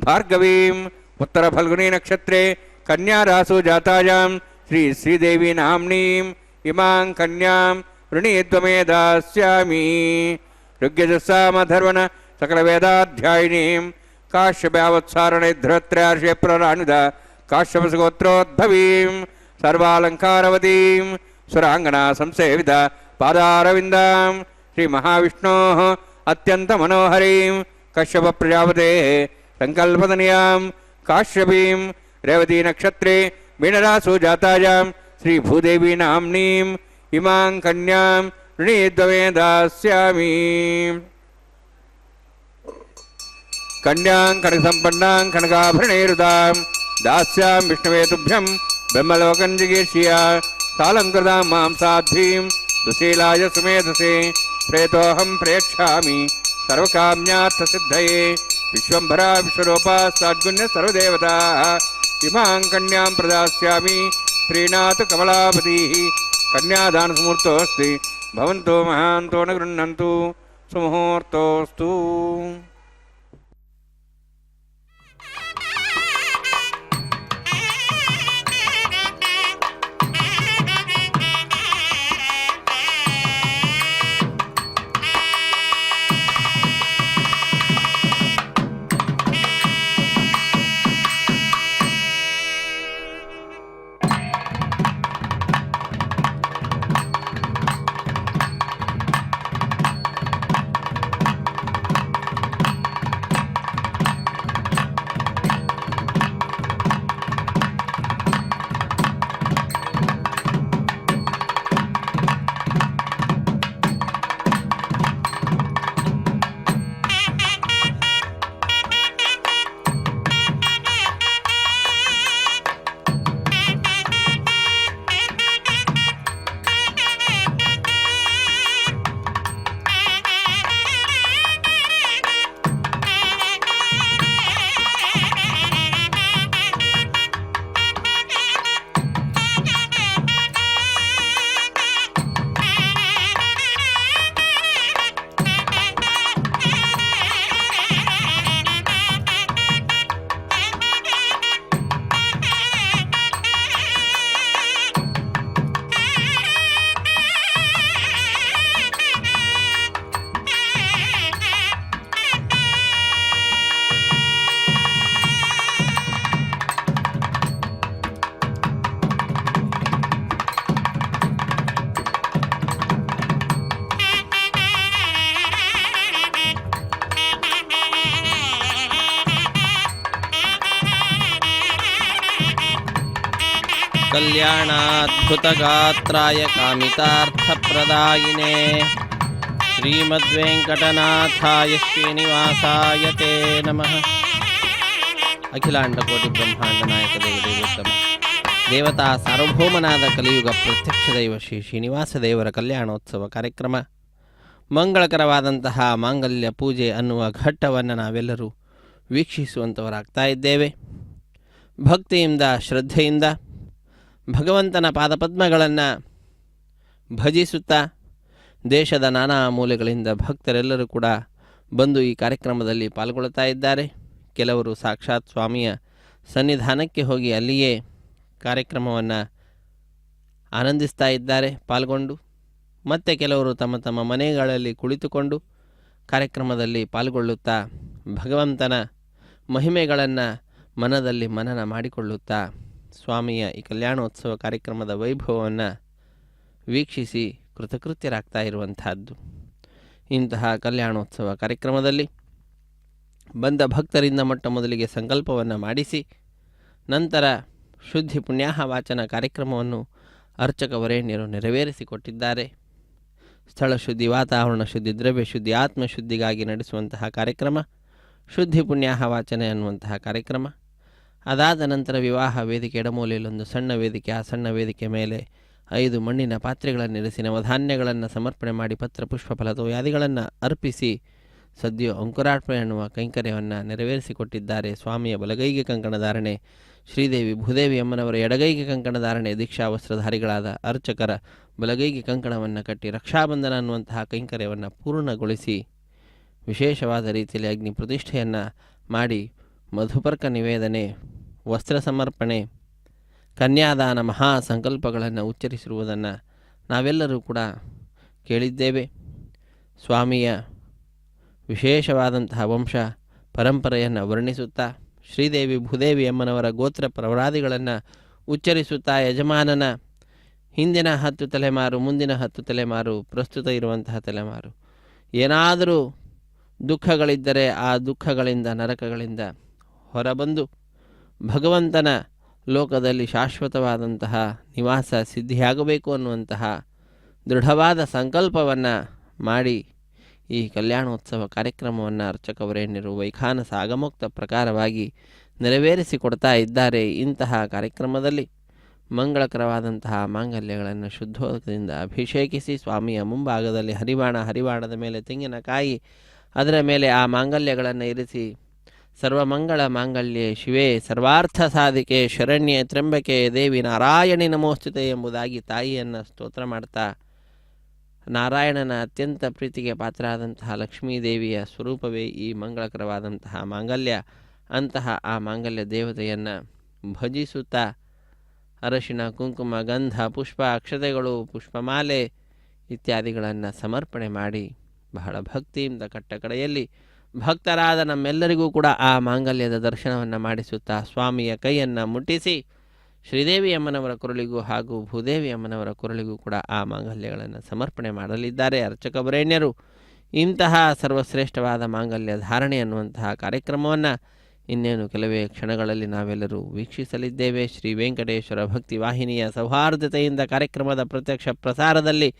भार्गवीं उत्तरफल्गुनी नक्षत्रे कन्यारासु जातायां ಶ್ರೀದೇವಿ ನಾಮ್ನೀಂ ಇಮಾಂ ಕನ್ಯಾಂ ವೃಣೀತ್ವಮೇ ದಾಸ್ಯಾಮಿ. ಋಗ್ಯಜಸ್ಸಾಮಧರ್ವಣ ಸಕಲವೇದಾಧ್ಯಾಯಿನೀಂ ಕಾಶ್ಯಪ್ಯಾವತ್ಸಾರಣೈರ್ಧೃತ್ರ್ಯಾರ್ಷೇಪ್ರಾಣಿದ ಕಾಶ್ಯಪಸಗೋತ್ರೋದ್ಭವೀಂ ಸರ್ವಾಲಂಕಾರವತೀಂ ಸುರಾಂಗಣಾ ಸಂಸೇವಿತ ಪಾದಾರವಿಂದಾಂ ಶ್ರೀಮಹಾವಿಷ್ಣೋಃ ಅತ್ಯಂತಮನೋಹರೀಂ ಕಶ್ಯಪ ಪ್ರಜಾಪತೇಃ ಸಂಕಲ್ಪದನಿಯಾಂ ಕಾಶ್ಯಪೀಂ ರೇವತಿ ನಕ್ಷತ್ರೇ ಮೀನರಾಸು ಜಾತಾಯಾಂ ಶ್ರೀಭೂದೇವಿ ನಾಮ್ನೀಂ ಇಮಾಂ ಕನ್ಯಾಂ ವೃಣೀದ್ವಮೇ ದಾಸ್ಯಾಮಿ. ಕನ್ಯಾಂ ಕನಕಸಂಪನ್ನಾಂ ಕನಕಾಭರಣೈರುತಾಂ ದಾಸ್ಯಾಂ ವಿಷ್ಣುವೇ ತುಭ್ಯಂ ಬ್ರಹ್ಮಲೋಕಂ ಜಿಗೀರ್ಷ್ಯ ಸಾಲಂಕೃತಾಂ ಮಾಂ ಸಾಧ್ವೀಂ ಸುಶೀಲಾಯ ಸುಮೇಧಸೇ ಪ್ರೇತೋಹಂ ಪ್ರೇಕ್ಷಾಮಿ ಸರ್ವಕಾಮ್ಯಾರ್ಥಸಿದ್ಧಯೇ ವಿಶ್ವಂಭರಾ ವಿಶ್ವರೂಪಾ ಸದ್ಗುಣ್ಯ ಸರ್ವದೇವತಾಃ ಇಮಾಂ ಕನ್ಯಾಂ ಪ್ರದಾಸ್ಯಾಮಿ ಶ್ರೀನಾಥ ಕಮಲಾಪತಿಃ. ಕನ್ಯಾದಾನಸಮೂರ್ತೋಸ್ತಿ ಭವಂತೋ ಮಹಾಂತೋ ನ ಗೃಹ್ಣಂತು ಸುಮುಹೂರ್ತೋಸ್ತು. ಕಲ್ಯಾಣಾದ್ಭುತಗಾತ್ರಾಯ ಕಾಮಿತಾರ್ಥಪ್ರದಾಯಿನೇ ಶ್ರೀಮದ್ವೆಂಕಟನಾಥಾಯ ಶ್ರೀನಿವಾಸಾಯ ತೇ ನಮಃ. ಅಖಿಲಾಂಡ ಕೋಟಿ ಬ್ರಹ್ಮಾಂಡ ನಾಯಕ ದೇವದೇವೋತ್ತಮ ದೇವತಾ ಸಾರ್ವಭೌಮನಾದ ಕಲಿಯುಗ ಪ್ರತ್ಯಕ್ಷ ದೈವ ಶ್ರೀ ಶ್ರೀನಿವಾಸ ದೇವರ ಕಲ್ಯಾಣೋತ್ಸವ ಕಾರ್ಯಕ್ರಮ ಮಂಗಳಕರವಾದಂತಹ ಮಾಂಗಲ್ಯ ಪೂಜೆ ಅನ್ನುವ ಘಟ್ಟವನ್ನು ನಾವೆಲ್ಲರೂ ವೀಕ್ಷಿಸುವಂಥವರಾಗ್ತಾ ಇದ್ದೇವೆ. ಭಕ್ತಿಯಿಂದ ಶ್ರದ್ಧೆಯಿಂದ ಭಗವಂತನ ಪಾದಪದ್ಮಗಳನ್ನು ಭಜಿಸುತ್ತಾ ದೇಶದ ನಾನಾ ಮೂಲೆಗಳಿಂದ ಭಕ್ತರೆಲ್ಲರೂ ಕೂಡ ಬಂದು ಈ ಕಾರ್ಯಕ್ರಮದಲ್ಲಿ ಪಾಲ್ಗೊಳ್ಳುತ್ತಾ ಇದ್ದಾರೆ. ಕೆಲವರು ಸಾಕ್ಷಾತ್ ಸ್ವಾಮಿಯ ಸನ್ನಿಧಾನಕ್ಕೆ ಹೋಗಿ ಅಲ್ಲಿಯೇ ಕಾರ್ಯಕ್ರಮವನ್ನು ಆನಂದಿಸ್ತಾ ಇದ್ದಾರೆ ಪಾಲ್ಗೊಂಡು. ಮತ್ತು ಕೆಲವರು ತಮ್ಮ ತಮ್ಮ ಮನೆಗಳಲ್ಲಿ ಕುಳಿತುಕೊಂಡು ಕಾರ್ಯಕ್ರಮದಲ್ಲಿ ಪಾಲ್ಗೊಳ್ಳುತ್ತಾ ಭಗವಂತನ ಮಹಿಮೆಗಳನ್ನು ಮನದಲ್ಲಿ ಮನನ ಮಾಡಿಕೊಳ್ಳುತ್ತಾ ಸ್ವಾಮಿಯ ಈ ಕಲ್ಯಾಣೋತ್ಸವ ಕಾರ್ಯಕ್ರಮದ ವೈಭವವನ್ನು ವೀಕ್ಷಿಸಿ ಕೃತಕೃತ್ಯರಾಗ್ತಾ ಇರುವಂತಹದ್ದು. ಇಂತಹ ಕಲ್ಯಾಣೋತ್ಸವ ಕಾರ್ಯಕ್ರಮದಲ್ಲಿ ಬಂದ ಭಕ್ತರಿಂದ ಮೊಟ್ಟ ಮೊದಲಿಗೆ ಸಂಕಲ್ಪವನ್ನು ಮಾಡಿಸಿ ನಂತರ ಶುದ್ಧಿ ಪುಣ್ಯಾಹ ವಾಚನ ಕಾರ್ಯಕ್ರಮವನ್ನು ಅರ್ಚಕ ವರೇಣ್ಯರು ನೆರವೇರಿಸಿಕೊಟ್ಟಿದ್ದಾರೆ. ಸ್ಥಳ ಶುದ್ಧಿ, ವಾತಾವರಣ ಶುದ್ಧಿ, ದ್ರವ್ಯ ಶುದ್ಧಿ, ಆತ್ಮಶುದ್ಧಿಗಾಗಿ ನಡೆಸುವಂತಹ ಕಾರ್ಯಕ್ರಮ ಶುದ್ಧಿ ಪುಣ್ಯಾಹ ವಾಚನ ಎನ್ನುವಂತಹ ಕಾರ್ಯಕ್ರಮ. ಅದಾದ ನಂತರ ವಿವಾಹ ವೇದಿಕೆ ಎಡಮೂಲೆಯಲ್ಲೊಂದು ಸಣ್ಣ ವೇದಿಕೆ, ಆ ಸಣ್ಣ ವೇದಿಕೆ ಮೇಲೆ 5 ಮಣ್ಣಿನ ಪಾತ್ರೆಗಳನ್ನಿರಿಸಿ ನವಧಾನ್ಯಗಳನ್ನು ಸಮರ್ಪಣೆ ಮಾಡಿ ಪತ್ರ ಪುಷ್ಪ ಫಲತೋಯಾದಿಗಳನ್ನು ಅರ್ಪಿಸಿ ಸದ್ಯ ಅಂಕುರಾರ್ಪಣೆ ಎನ್ನುವ ಕೈಂಕರ್ಯವನ್ನು ನೆರವೇರಿಸಿಕೊಟ್ಟಿದ್ದಾರೆ. ಸ್ವಾಮಿಯ ಬಲಗೈಗೆ ಕಂಕಣಧಾರಣೆ, ಶ್ರೀದೇವಿ ಭೂದೇವಿ ಅಮ್ಮನವರ ಎಡಗೈಗೆ ಕಂಕಣಧಾರಣೆ, ದೀಕ್ಷಾ ವಸ್ತ್ರಧಾರಿಗಳಾದ ಅರ್ಚಕರ ಬಲಗೈಗೆ ಕಂಕಣವನ್ನು ಕಟ್ಟಿ ರಕ್ಷಾಬಂಧನ ಅನ್ನುವಂತಹ ಕೈಂಕರ್ಯವನ್ನು ಪೂರ್ಣಗೊಳಿಸಿ ವಿಶೇಷವಾದ ರೀತಿಯಲ್ಲಿ ಅಗ್ನಿ ಪ್ರತಿಷ್ಠೆಯನ್ನು ಮಾಡಿ ಮಧುಪರ್ಕ ನಿವೇದನೆ, ವಸ್ತ್ರ ಸಮರ್ಪಣೆ, ಕನ್ಯಾದಾನ ಮಹಾ ಸಂಕಲ್ಪಗಳನ್ನು ಉಚ್ಚರಿಸಿರುವುದನ್ನು ನಾವೆಲ್ಲರೂ ಕೂಡ ಕೇಳಿದ್ದೇವೆ. ಸ್ವಾಮಿಯ ವಿಶೇಷವಾದಂತಹ ವಂಶ ಪರಂಪರೆಯನ್ನು ವರ್ಣಿಸುತ್ತಾ ಶ್ರೀದೇವಿ ಭೂದೇವಿ ಅಮ್ಮನವರ ಗೋತ್ರ ಪ್ರವರಾದಿಗಳನ್ನು ಉಚ್ಚರಿಸುತ್ತಾ ಯಜಮಾನನ ಹಿಂದಿನ 10 ತಲೆಮಾರು, ಮುಂದಿನ 10 ತಲೆಮಾರು, ಪ್ರಸ್ತುತ ಇರುವಂತಹ ತಲೆಮಾರು ಏನಾದರೂ ದುಃಖಗಳಿದ್ದರೆ ಆ ದುಃಖಗಳಿಂದ, ನರಕಗಳಿಂದ ಹೊರಬಂದು ಭಗವಂತನ ಲೋಕದಲ್ಲಿ ಶಾಶ್ವತವಾದಂತಹ ನಿವಾಸ ಸಿದ್ಧಿಯಾಗಬೇಕು ಅನ್ನುವಂತಹ ದೃಢವಾದ ಸಂಕಲ್ಪವನ್ನು ಮಾಡಿ ಈ ಕಲ್ಯಾಣೋತ್ಸವ ಕಾರ್ಯಕ್ರಮವನ್ನು ಅರ್ಚಕವರೇಣ್ಯರು ವೈಖಾನಸ ಆಗಮೋಕ್ತ ಪ್ರಕಾರವಾಗಿ ನೆರವೇರಿಸಿಕೊಡ್ತಾ ಇದ್ದಾರೆ. ಇಂತಹ ಕಾರ್ಯಕ್ರಮದಲ್ಲಿ ಮಂಗಳಕರವಾದಂತಹ ಮಾಂಗಲ್ಯಗಳನ್ನು ಶುದ್ಧೋದಕದಿಂದ ಅಭಿಷೇಕಿಸಿ ಸ್ವಾಮಿಯ ಮುಂಭಾಗದಲ್ಲಿ ಹರಿವಾಣದ ಮೇಲೆ ತೆಂಗಿನಕಾಯಿ, ಅದರ ಮೇಲೆ ಆ ಮಾಂಗಲ್ಯಗಳನ್ನು ಇರಿಸಿ ಸರ್ವಮಂಗಳ ಮಾಂಗಲ್ಯೆ ಶಿವೆ ಸರ್ವಾರ್ಥ ಸಾಧಿಕೆ ಶರಣ್ಯೆ ತ್ರ್ಯಂಬಕೆ ದೇವಿ ನಾರಾಯಣಿ ನಮೋಸ್ತುತೆ ಎಂಬುದಾಗಿ ತಾಯಿಯನ್ನು ಸ್ತೋತ್ರ ಮಾಡ್ತಾ ನಾರಾಯಣನ ಅತ್ಯಂತ ಪ್ರೀತಿಗೆ ಪಾತ್ರರಾದಂತಹ ಲಕ್ಷ್ಮೀದೇವಿಯ ಸ್ವರೂಪವೇ ಈ ಮಂಗಳಕರವಾದಂತಹ ಮಾಂಗಲ್ಯ. ಅಂತಹ ಆ ಮಾಂಗಲ್ಯ ದೇವತೆಯನ್ನು ಭಜಿಸುತ್ತಾ ಅರಶಿನ, ಕುಂಕುಮ, ಗಂಧ, ಪುಷ್ಪ, ಅಕ್ಷತೆಗಳು, ಪುಷ್ಪಮಾಲೆ ಇತ್ಯಾದಿಗಳನ್ನು ಸಮರ್ಪಣೆ ಮಾಡಿ ಬಹಳ ಭಕ್ತಿಯಿಂದ ಕಟ್ಟಕಡೆಯಲ್ಲಿ ಭಕ್ತರಾದ ನಮ್ಮೆಲ್ಲರಿಗೂ ಕೂಡ ಆ ಮಾಂಗಲ್ಯದ ದರ್ಶನವನ್ನು ಮಾಡಿಸುತ್ತಾ ಸ್ವಾಮಿಯ ಕೈಯನ್ನು ಮುಟ್ಟಿಸಿ ಶ್ರೀದೇವಿ ಅಮ್ಮನವರ ಕೊರಳಿಗೂ ಹಾಗೂ ಭೂದೇವಿ ಅಮ್ಮನವರ ಕೊರಳಿಗೂ ಕೂಡ ಆ ಮಾಂಗಲ್ಯಗಳನ್ನು ಸಮರ್ಪಣೆ ಮಾಡಲಿದ್ದಾರೆ ಅರ್ಚಕವರೇಣ್ಯರು. ಇಂತಹ ಸರ್ವಶ್ರೇಷ್ಠವಾದ ಮಾಂಗಲ್ಯ ಧಾರಣೆ ಅನ್ನುವಂತಹ ಕಾರ್ಯಕ್ರಮವನ್ನು ಇನ್ನೇನು ಕೆಲವೇ ಕ್ಷಣಗಳಲ್ಲಿ ನಾವೆಲ್ಲರೂ ವೀಕ್ಷಿಸಲಿದ್ದೇವೆ. ಶ್ರೀ ವೆಂಕಟೇಶ್ವರ ಭಕ್ತಿ ವಾಹಿನಿಯ ಸೌಹಾರ್ದತೆಯಿಂದ ಕಾರ್ಯಕ್ರಮದ ಪ್ರತ್ಯಕ್ಷ ಪ್ರಸಾರದಲ್ಲಿ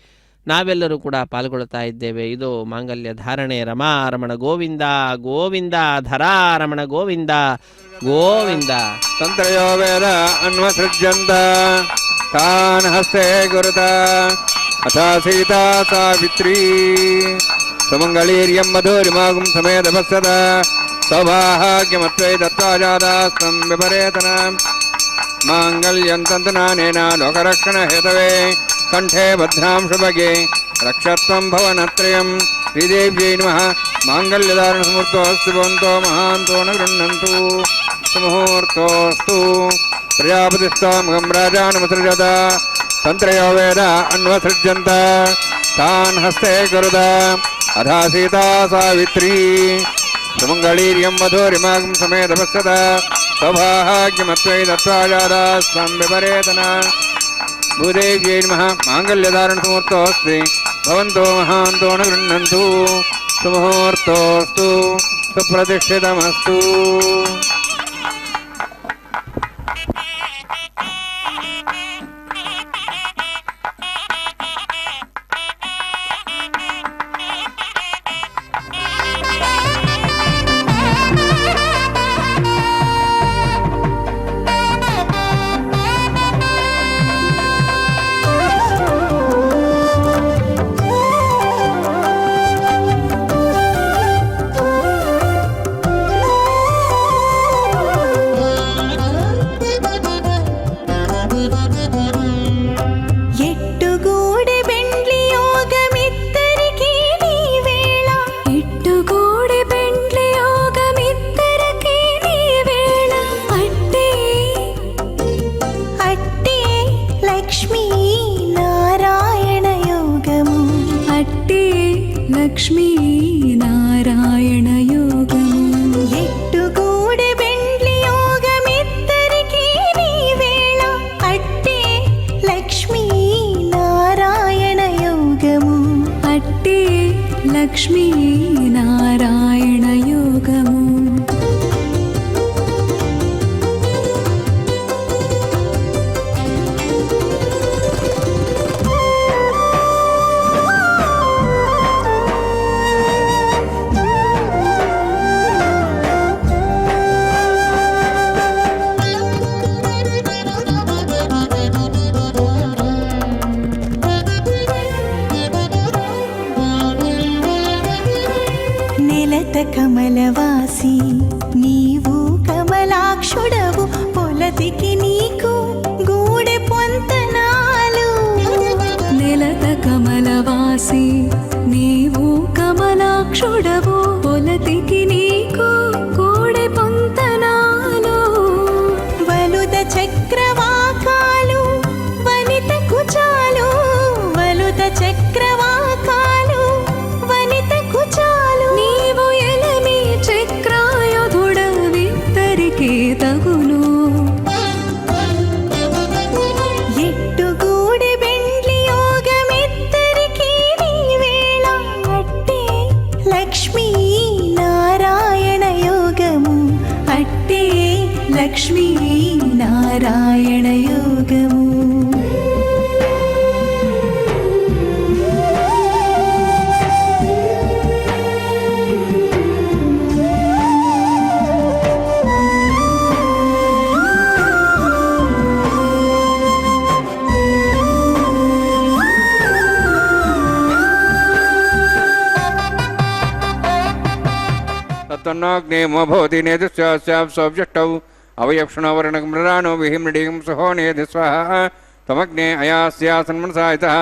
ನಾವೆಲ್ಲರೂ ಕೂಡ ಪಾಲ್ಗೊಳ್ತಾ ಇದ್ದೇವೆ. ಇದು ಮಾಂಗಲ್ಯ ಧಾರಣೆ. ರಮಾರಮಣ ಗೋವಿಂದ ಗೋವಿಂದ, ಧರಾರಮಣ ಗೋವಿಂದ ಗೋವಿಂದ. ತಂತ್ರಯೋ ವೇದ ಅನ್ವಸೃಜ್ಯಂತ ತಾನ್ ಹಸ್ತೆ ಗುರುತ ಅಥ ಸೀತಾ ಸಾವಿತ್ರೀ ಸುಮಂಗಳೀರ್ಯಂ ಮಧುರಿಮಾಗುಂ ಸಮೇತ ಭಸ್ಸದ ಸೌಭಾಗ್ಯಮತ್ವೈ ದತ್ತಾಜಾದಾಸ್ತಂ ವಿಪರೇತನ ಮಾಂಗಲ್ಯಂ ತಂತುನಾನೇನ ಲೋಕರಕ್ಷಣ ಹೇತವೇ ಕಂಠೆ ಭದ್ರಾಂ ಶುಭಗೆ ರಕ್ಷತ್ವಂ ಭವನತ್ರಯಂ. ಶ್ರೀದೇವ್ಯೈ ನಮಃ. ಮಾಂಗಲ್ಯಧಾರಣ ಸಮೃದ್ಧೋಸ್ತು ಭವಂತೋ ಮಹಾಂತೋ ನ ಗೃಹ್ಣಂತು. ಸುಮುಹೂರ್ತೋಸ್ತು. ಪ್ರಜಾಪತಿಸ್ತಾಮಗಂ ರಾಜಾನುಮಸೃಜತ ತಂತ್ರಯೋ ವೇದ ಅನ್ವಸೃಜ್ಯಂತ ತಾನ್ ಹಸ್ತೆ ಗರುದ ಅಧಾ ಸೀತಾ ಸಾವಿತ್ರೀ ಸುಮಂಗಳೀರ್ಯಂ ಮಧುರಿಮಾಗಂ ಸಮೇತ ಭಸ್ಸದ ಸೌಭಾಗ್ಯಮತ್ವೈ ದತ್ತಾಜಾದಾಸ್ತ್ವಂ ವಿಪರೇತನ ಭೂದೇವ್ಯೈ ನಮಃ. ಮಾಂಗಲ್ಯಧಾರಣ ಸಮೂರ್ತೋಸ್ತಿ ಭವಂತೋ ಮಹಾಂತೋ ನ ಗೃಹ್ಣಂತು. ಸುಮುಹೂರ್ತೋಸ್ತು. ಸುಪ್ರತಿಷ್ಠಿತಮಸ್ತು. ನೆಲ तन्नोऽग्नेमो भवति नेतुस्याप्सोऽव्यष्टौ अवयक्षणो वर्णकमृदानो विहिमृडीं सहो नेति स्वाहा त्वमग्ने अयास्यासन् मनसा इतः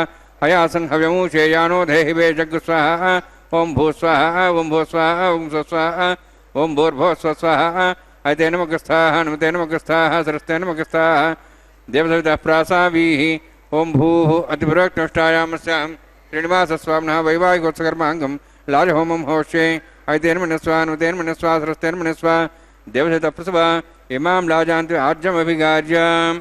हयासन् हव्यमूषे यानो देहि वे जग् स्वाहा ओं भूस्वाहा ओं भूस्वाहा ओं स्वस्वाहा ओं भूर्भुवः स्वाहा ऐतेन मगस्थाः नमतेन मगस्थाः सरस्तेन मगस्थाः देवसवितः प्रासावीः ओं भूः अतिपुरोक्तष्टायामस्यां श्रीनिवासस्वामिनः वैवाहिकोत्सकर्माङ्गं लाजहोमं होष्ये ऐतेन मनस्वा नुतेन मनस्वा सरस्तेन मनस्वा देवसवितः प्रसवा इमां लाजान्ति आज्यमभिगाज्याम्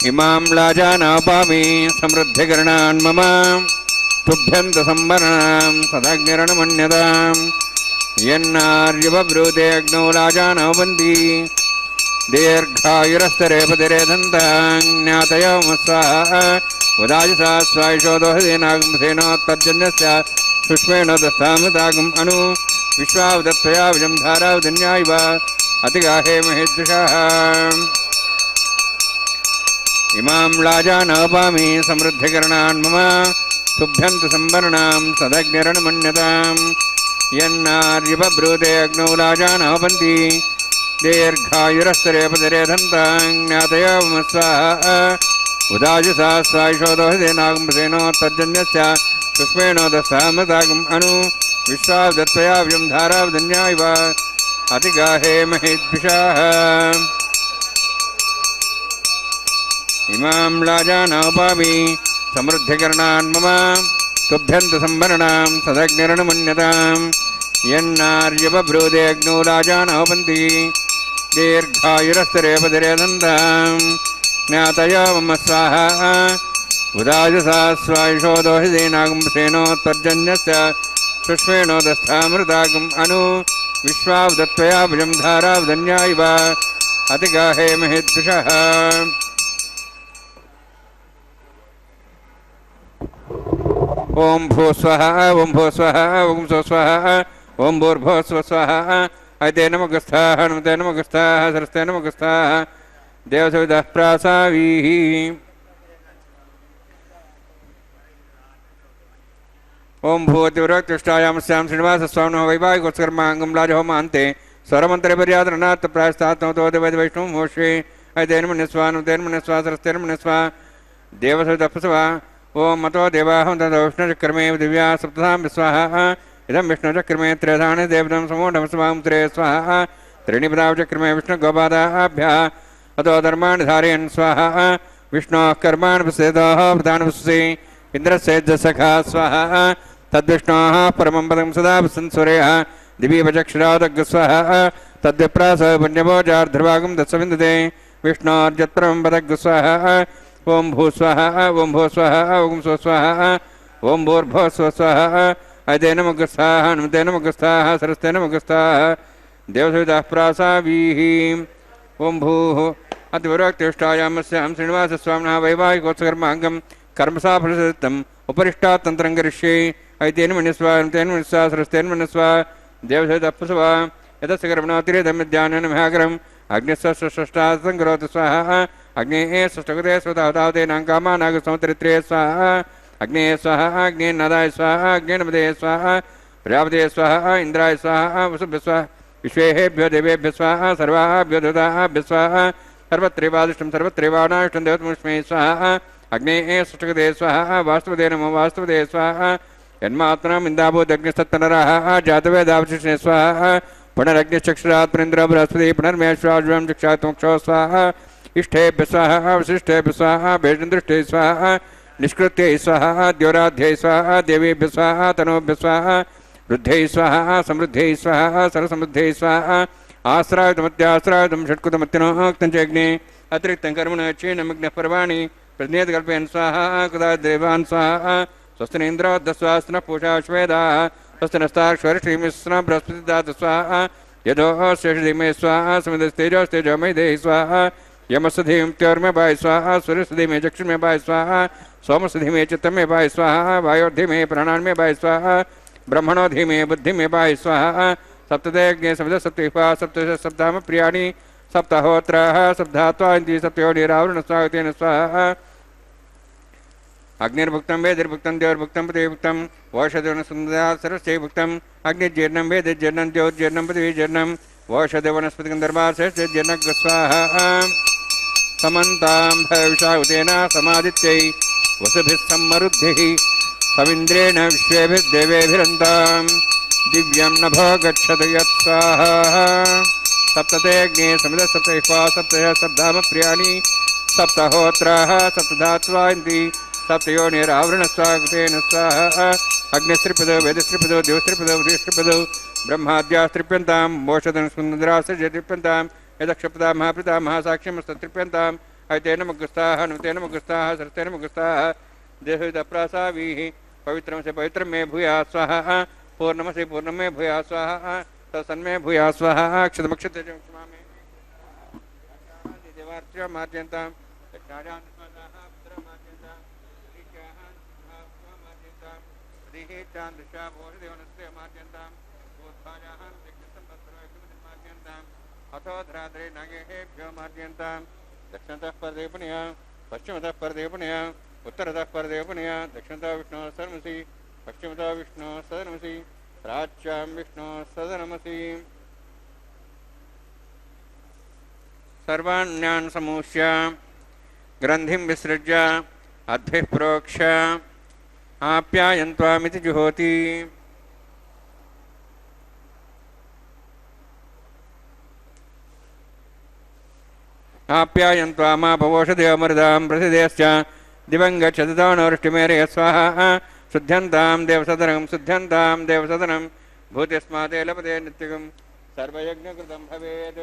इमां लाजानापामि समृद्धिकरणान् मम तुभ्यन्तसंवरणां सदग्निरणमन्यतां यन्नार्यवब्रूते अग्नौ लाजानवन्ति दीर्घायुरस्तरे पतिरेधन्तां ज्ञातयोमस्वाहा उदायसा स्वायुषोदोहदेनागुंसेनोत्तर्जन्यस्य सुष्मेण दस्तामृतागुम् अनु विश्वावदत्तया विजं धारावधन्यायव अतिगाहे महेद्विषः इमां लाजानपामि समृद्धिकरणान् मम तुभ्यन्तसंवरणां सदग्निरणमन्यतां यन्नार्यवब्रूते अग्नौ लाजानवन्ति दीर्घायुरस्तरे पतिरेधन्तां ज्ञातयोमस्वाहा उदायसा स्वायुषोदोहदेनागुंसेनोत्तर्जन्यस्य सुष्मेणोदस्तामृतागुम् अनु विश्वावदत्तया विजं धारावधन्यायव अतिगाहे महेद्विषः इमां लाजानपामि समृद्धिकरणान् मम तुभ्यन्तसंवरणां सदग्निरणमन्यतां यन्नार्यवब्रूते अग्नौ लाजानवन्ति दीर्घायुरस्तरे पतिरेधन्तां ज्ञातयो मम स्वाहा उदायसा स्वायुषोदोहदेनागुंसेनोत्तर्जन्यस्य सुष्मेणोदस्थामृतागुम् अनु विश्वावदत्तया भुजं धारावधन्यायव अतिगाहे महेद्विषः ओं भूस्वः ओं भूस्वः ओं स्वस्वः ओं भूर्भुवः स्वाहा ऐतेन मगस्थाः नमतेन मगस्थाः सरस्तेन मगस्थाः देवसवितः प्रासावीः ओं भूतिविरक्तिष्ठायामस्यां श्रीनिवासस्वामिनः वैवाहिकोत्सकर्माङ्गं लाजहोमान्ते स्वरमन्त्रपर्यादरणात् प्रायस्तात्मतोदिवैष्णवं होष्ये ऐतेन मनस्वा नमतेन मनस्वा सरस्तेन मनस्वा देवसवितः प्रसवा ओं मतो देवाहं ततो विष्णुचक्रमे दिव्या सप्तधां विस्वाहा इदं विष्णुचक्रमे त्रेधानि देवतं समूढं स्वां त्रे स्वाहा त्रीणि पदावचक्रमे विष्णुगोपादाभ्यः अतो धर्माणि धारयन् स्वाहा विष्णोः कर्माणि प्रसेदोः प्रधान वसुसि इन्द्रस्येजसखा स्वाहा तद्विष्णोः परमं पदं सदा संस्वरेः दिवीपचक्षुरादग् स्वाहा तद्विप्रास पुण्यभोजार्धभागं दत्सविन्दते विष्णोर्जत्परमं पदग् स्वाहा ओं भूस्वाहा ओं भूस्वाहा ओं स्वस्वाहा ओं भूर्भुवः स्वस्वाहा ऐतेन मगस्थाः नमतेन मगस्थाः सरस्तेन मगस्थाः देवसवितः प्रासावीः ओं भूः अतिविरक्तिष्ठायामस्यां श्रीनिवासस्वामिनः वैवाहिकोत्सकर्माङ्गं कर्मसाफलसिद्धम् उपरिष्टात् तन्त्रं करिष्ये ऐतेन मन्यस्वा नमतेन मन्यस्वा सरस्तेन मन्यस्वा देवसवितः प्रसवा यतस्य कर्मणोतिरेदमिद्यानेन महाकरम् अग्निस्वष्टात् सङ्करोतु स्वाहा अग्नेः षष्ठकृते स्वतावतावतेनां कामानागसमुत्तरित्रे स्वाहा अग्नेः स्वाहा अग्नेन्नादाय स्वाहा अग्नेन्मदे स्वाहा प्रजापते स्वाहा इन्द्राय स्वाहा वसुभ्यः स्वाहा विश्वेभ्यो देवेभ्यः स्वाहा सर्वाभ्यो देवताभ्यः स्वाहा सर्वत्रैवादिष्टं सर्वत्रैवानाष्टं देवतमस्मै स्वाहा अग्नेः षष्ठकृते स्वाहा वास्तवदे नमो वास्तवदे स्वाहा यन्मात्मनाम् इन्दाभूदग्निस्तत्तनरः जातवेदावशिष्णे स्वाहा पुनरग्निश्चक्षुरात् पुरेन्द्रो बृहस्पति पुनर्मेश्वाज्वं चक्षात्मक्षो स्वाहा इष्टेभ्य स्वाहा वशिष्ठेभ्य स्वाहा भेषदृष्टे स्वाहा निष्कृत्यै स्वाहा द्योराध्यै स्वाहा देवीभ्य स्वाहा तनोभ्य स्वाहा वृद्ध्यै स्वाहा समृद्ध्यै स्वाहा सर्वसमृद्ध्यै स्वाहा आश्रायुतमत्याश्रायुतं षट्कुतमत्यनोक्तं च अग्ने अतिरिक्तं कर्मण क्षीणमग्नः पर्वाणि प्रज्ञेत कल्पयन् स्वाहा कदा देवान् स्वाहा स्वस्तिनेन्द्रो दस्वास्नः पूषा श्वेदाः स्वस्तिनस्ताक्षरश्रीमिस्न बृहस्पति दात स्वाहा यदोः शेषधीमे स्वाहा समिधस्तेजोस्तेजोमयि देहि स्वाहा यमस्धीम त्योर्मे भाई स्वाहा सूर्यस्धीमे चक्षुर्मे भाई स्वाहा सोमस्धीमे चित्तमे भाई स्वाहा वायोर्धीमे प्राणान्मे भाई स्वाहा ब्रह्मणोधीमे बुद्धिमे भाई स्वाहा सप्तदेज्ञे सप्त सप्तिपा सप्त सप्ताम प्रियाणि सप्तहोत्राः सप्तात्वा इति सप्तयोनिरावृणस्वागतेन स्वाहा अग्निर्भुक्तं वेदिर्भुक्तं देवर्भुक्तं पतिर्भुक्तं वोषधवनसुन्दरात् सर्वस्यै भुक्तं अग्निर्जीर्णं वेदिर्जीर्णं द्योर्जीर्णं पृथिवीजीर्णं वोषधवनस्पतिगन्धर्वाश्रेष्ठजीर्णग् स्वाहा समन्तां भविषाहुतेन समादित्यै वसुभिः सम्मरुद्भिः समिन्द्रेण विश्वेभिर्देवेभिरन्तां दिव्यं नभो गच्छतु यत्स्वाहा सप्ततेऽग्ने समिदसप्तैः सप्तय सप्तामप्रियाणि सप्तहोत्राः सप्तधात्वा इति सप्तयोनिरावृणस्वागतेन स्वाहा अग्निस्त्रिपदो वेदस्त्रिपदो देवस्त्रिपदो बुधिस्त्रिपदो ब्रह्माद्यास्त्रिप्यन्तां मोषधनस्कन्दराश्चर्यत्रिप्यन्तां यदक्षपदा महापिता महासाक्ष्यमस्तत्रिप्यन्ताम् ऐतेन मुग्गस्ताः नुतेन मुग्गस्ताः सरस्तेन मुग्गस्ताः देहविदप्रासावीः पवित्रं से पवित्रं मे भूया स्वाहा पूर्णम से पूर्णम मे भूया स्वाहा तत्सन्मे भूया स्वाहा क्षतमक्षते मार्जयन्तां अथो धराद्रे नागेभ्यो मार्जयन्तां दक्षिणतः परदेवपुण्या पश्चिमतः परदेवपुण्या उत्तरतः परदेवपुण्या दक्षिणतः विष्णुः सदनमसि पश्चिमतः विष्णुः सदनमसि प्राच्यां विष्णुः सदनमसि सर्वाण्यान् समूह्य ग्रन्थिं विसृज्य अद्भिः प्रोक्ष्य आप्यायन्त्वामिति जुहोति आप्यायन्त्वामा भवोषदेवमृदां प्रसिदेश्च दिवं गच्छति दानवृष्टिमेरे स्वाहा शुद्ध्यन्तां देवसदनं भूतिस्माते लभते नित्यं सर्वयज्ञकृतं भवेत्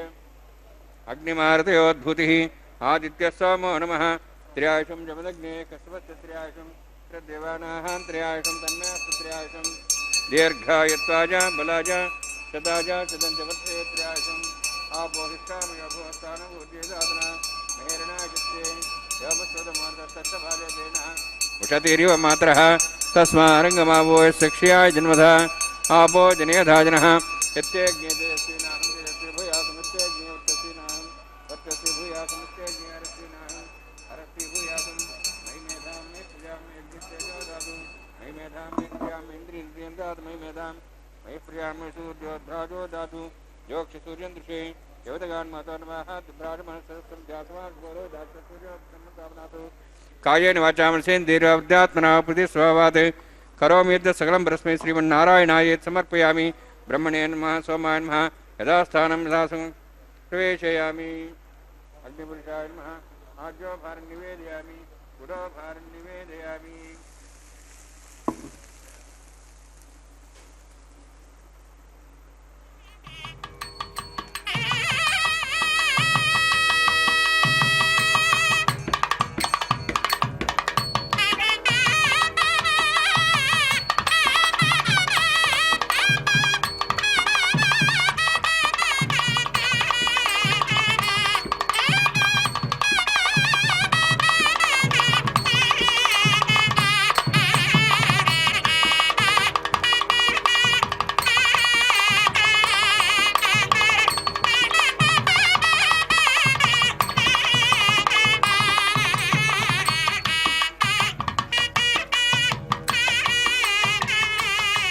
अग्निमारुतयोद्भूतिः आदित्यः सोमो नमः त्र्यायुषं जमदग्ने कस्वस्य त्र्यायुषं तद्देवानाः त्र्यायुषं तन्मेऽस्तु त्र्यायुषं दीर्घायुत्वाज बलाज शताज शतं च वर्षे त्र्यायुषम् आपोहिष्ठामयोभूस्थानभूतिदातना मेरणाजित्ये योपस्वतमार्गस्तभालेन उषतिरिव मातरः तस्मारङ्गमावो शिक्ष्याय जन्मधा आपो जनेधाजनः यत्यज्ञेते यस्तीनाहं यस्य भूयासमुत्यज्ञे उत्तसीनाहं वर्तस्य भूयासमुत्यज्ञे अरस्तीनाहं अरस्ति भूयासं मयि मेधां मे प्रियां मे यज्ञस्तेजो दातु मयि मेधां मे प्रियां मे इन्द्रियं दातु मयि मेधां मयि प्रियां मे सूर्योद्धाजो दातु योक्ष सूर्यं दृशे देवतगान् मातान्वाः दुभ्राजमनसरस्वं ध्यासवान् दातु कायेन वाचा मनसेन्द्रियात्मना प्रतिस्वभावात् करोमि यद् सकलं परस्मै श्रीमन्नारायणाय समर्पयामि ब्रह्मणे नमः सोमाय नमः यदा स्थानं यदा प्रवेशयामि अग्निपुरुषाय नमः आज्यो भारं निवेदयामि गुरो भारं निवेदयामि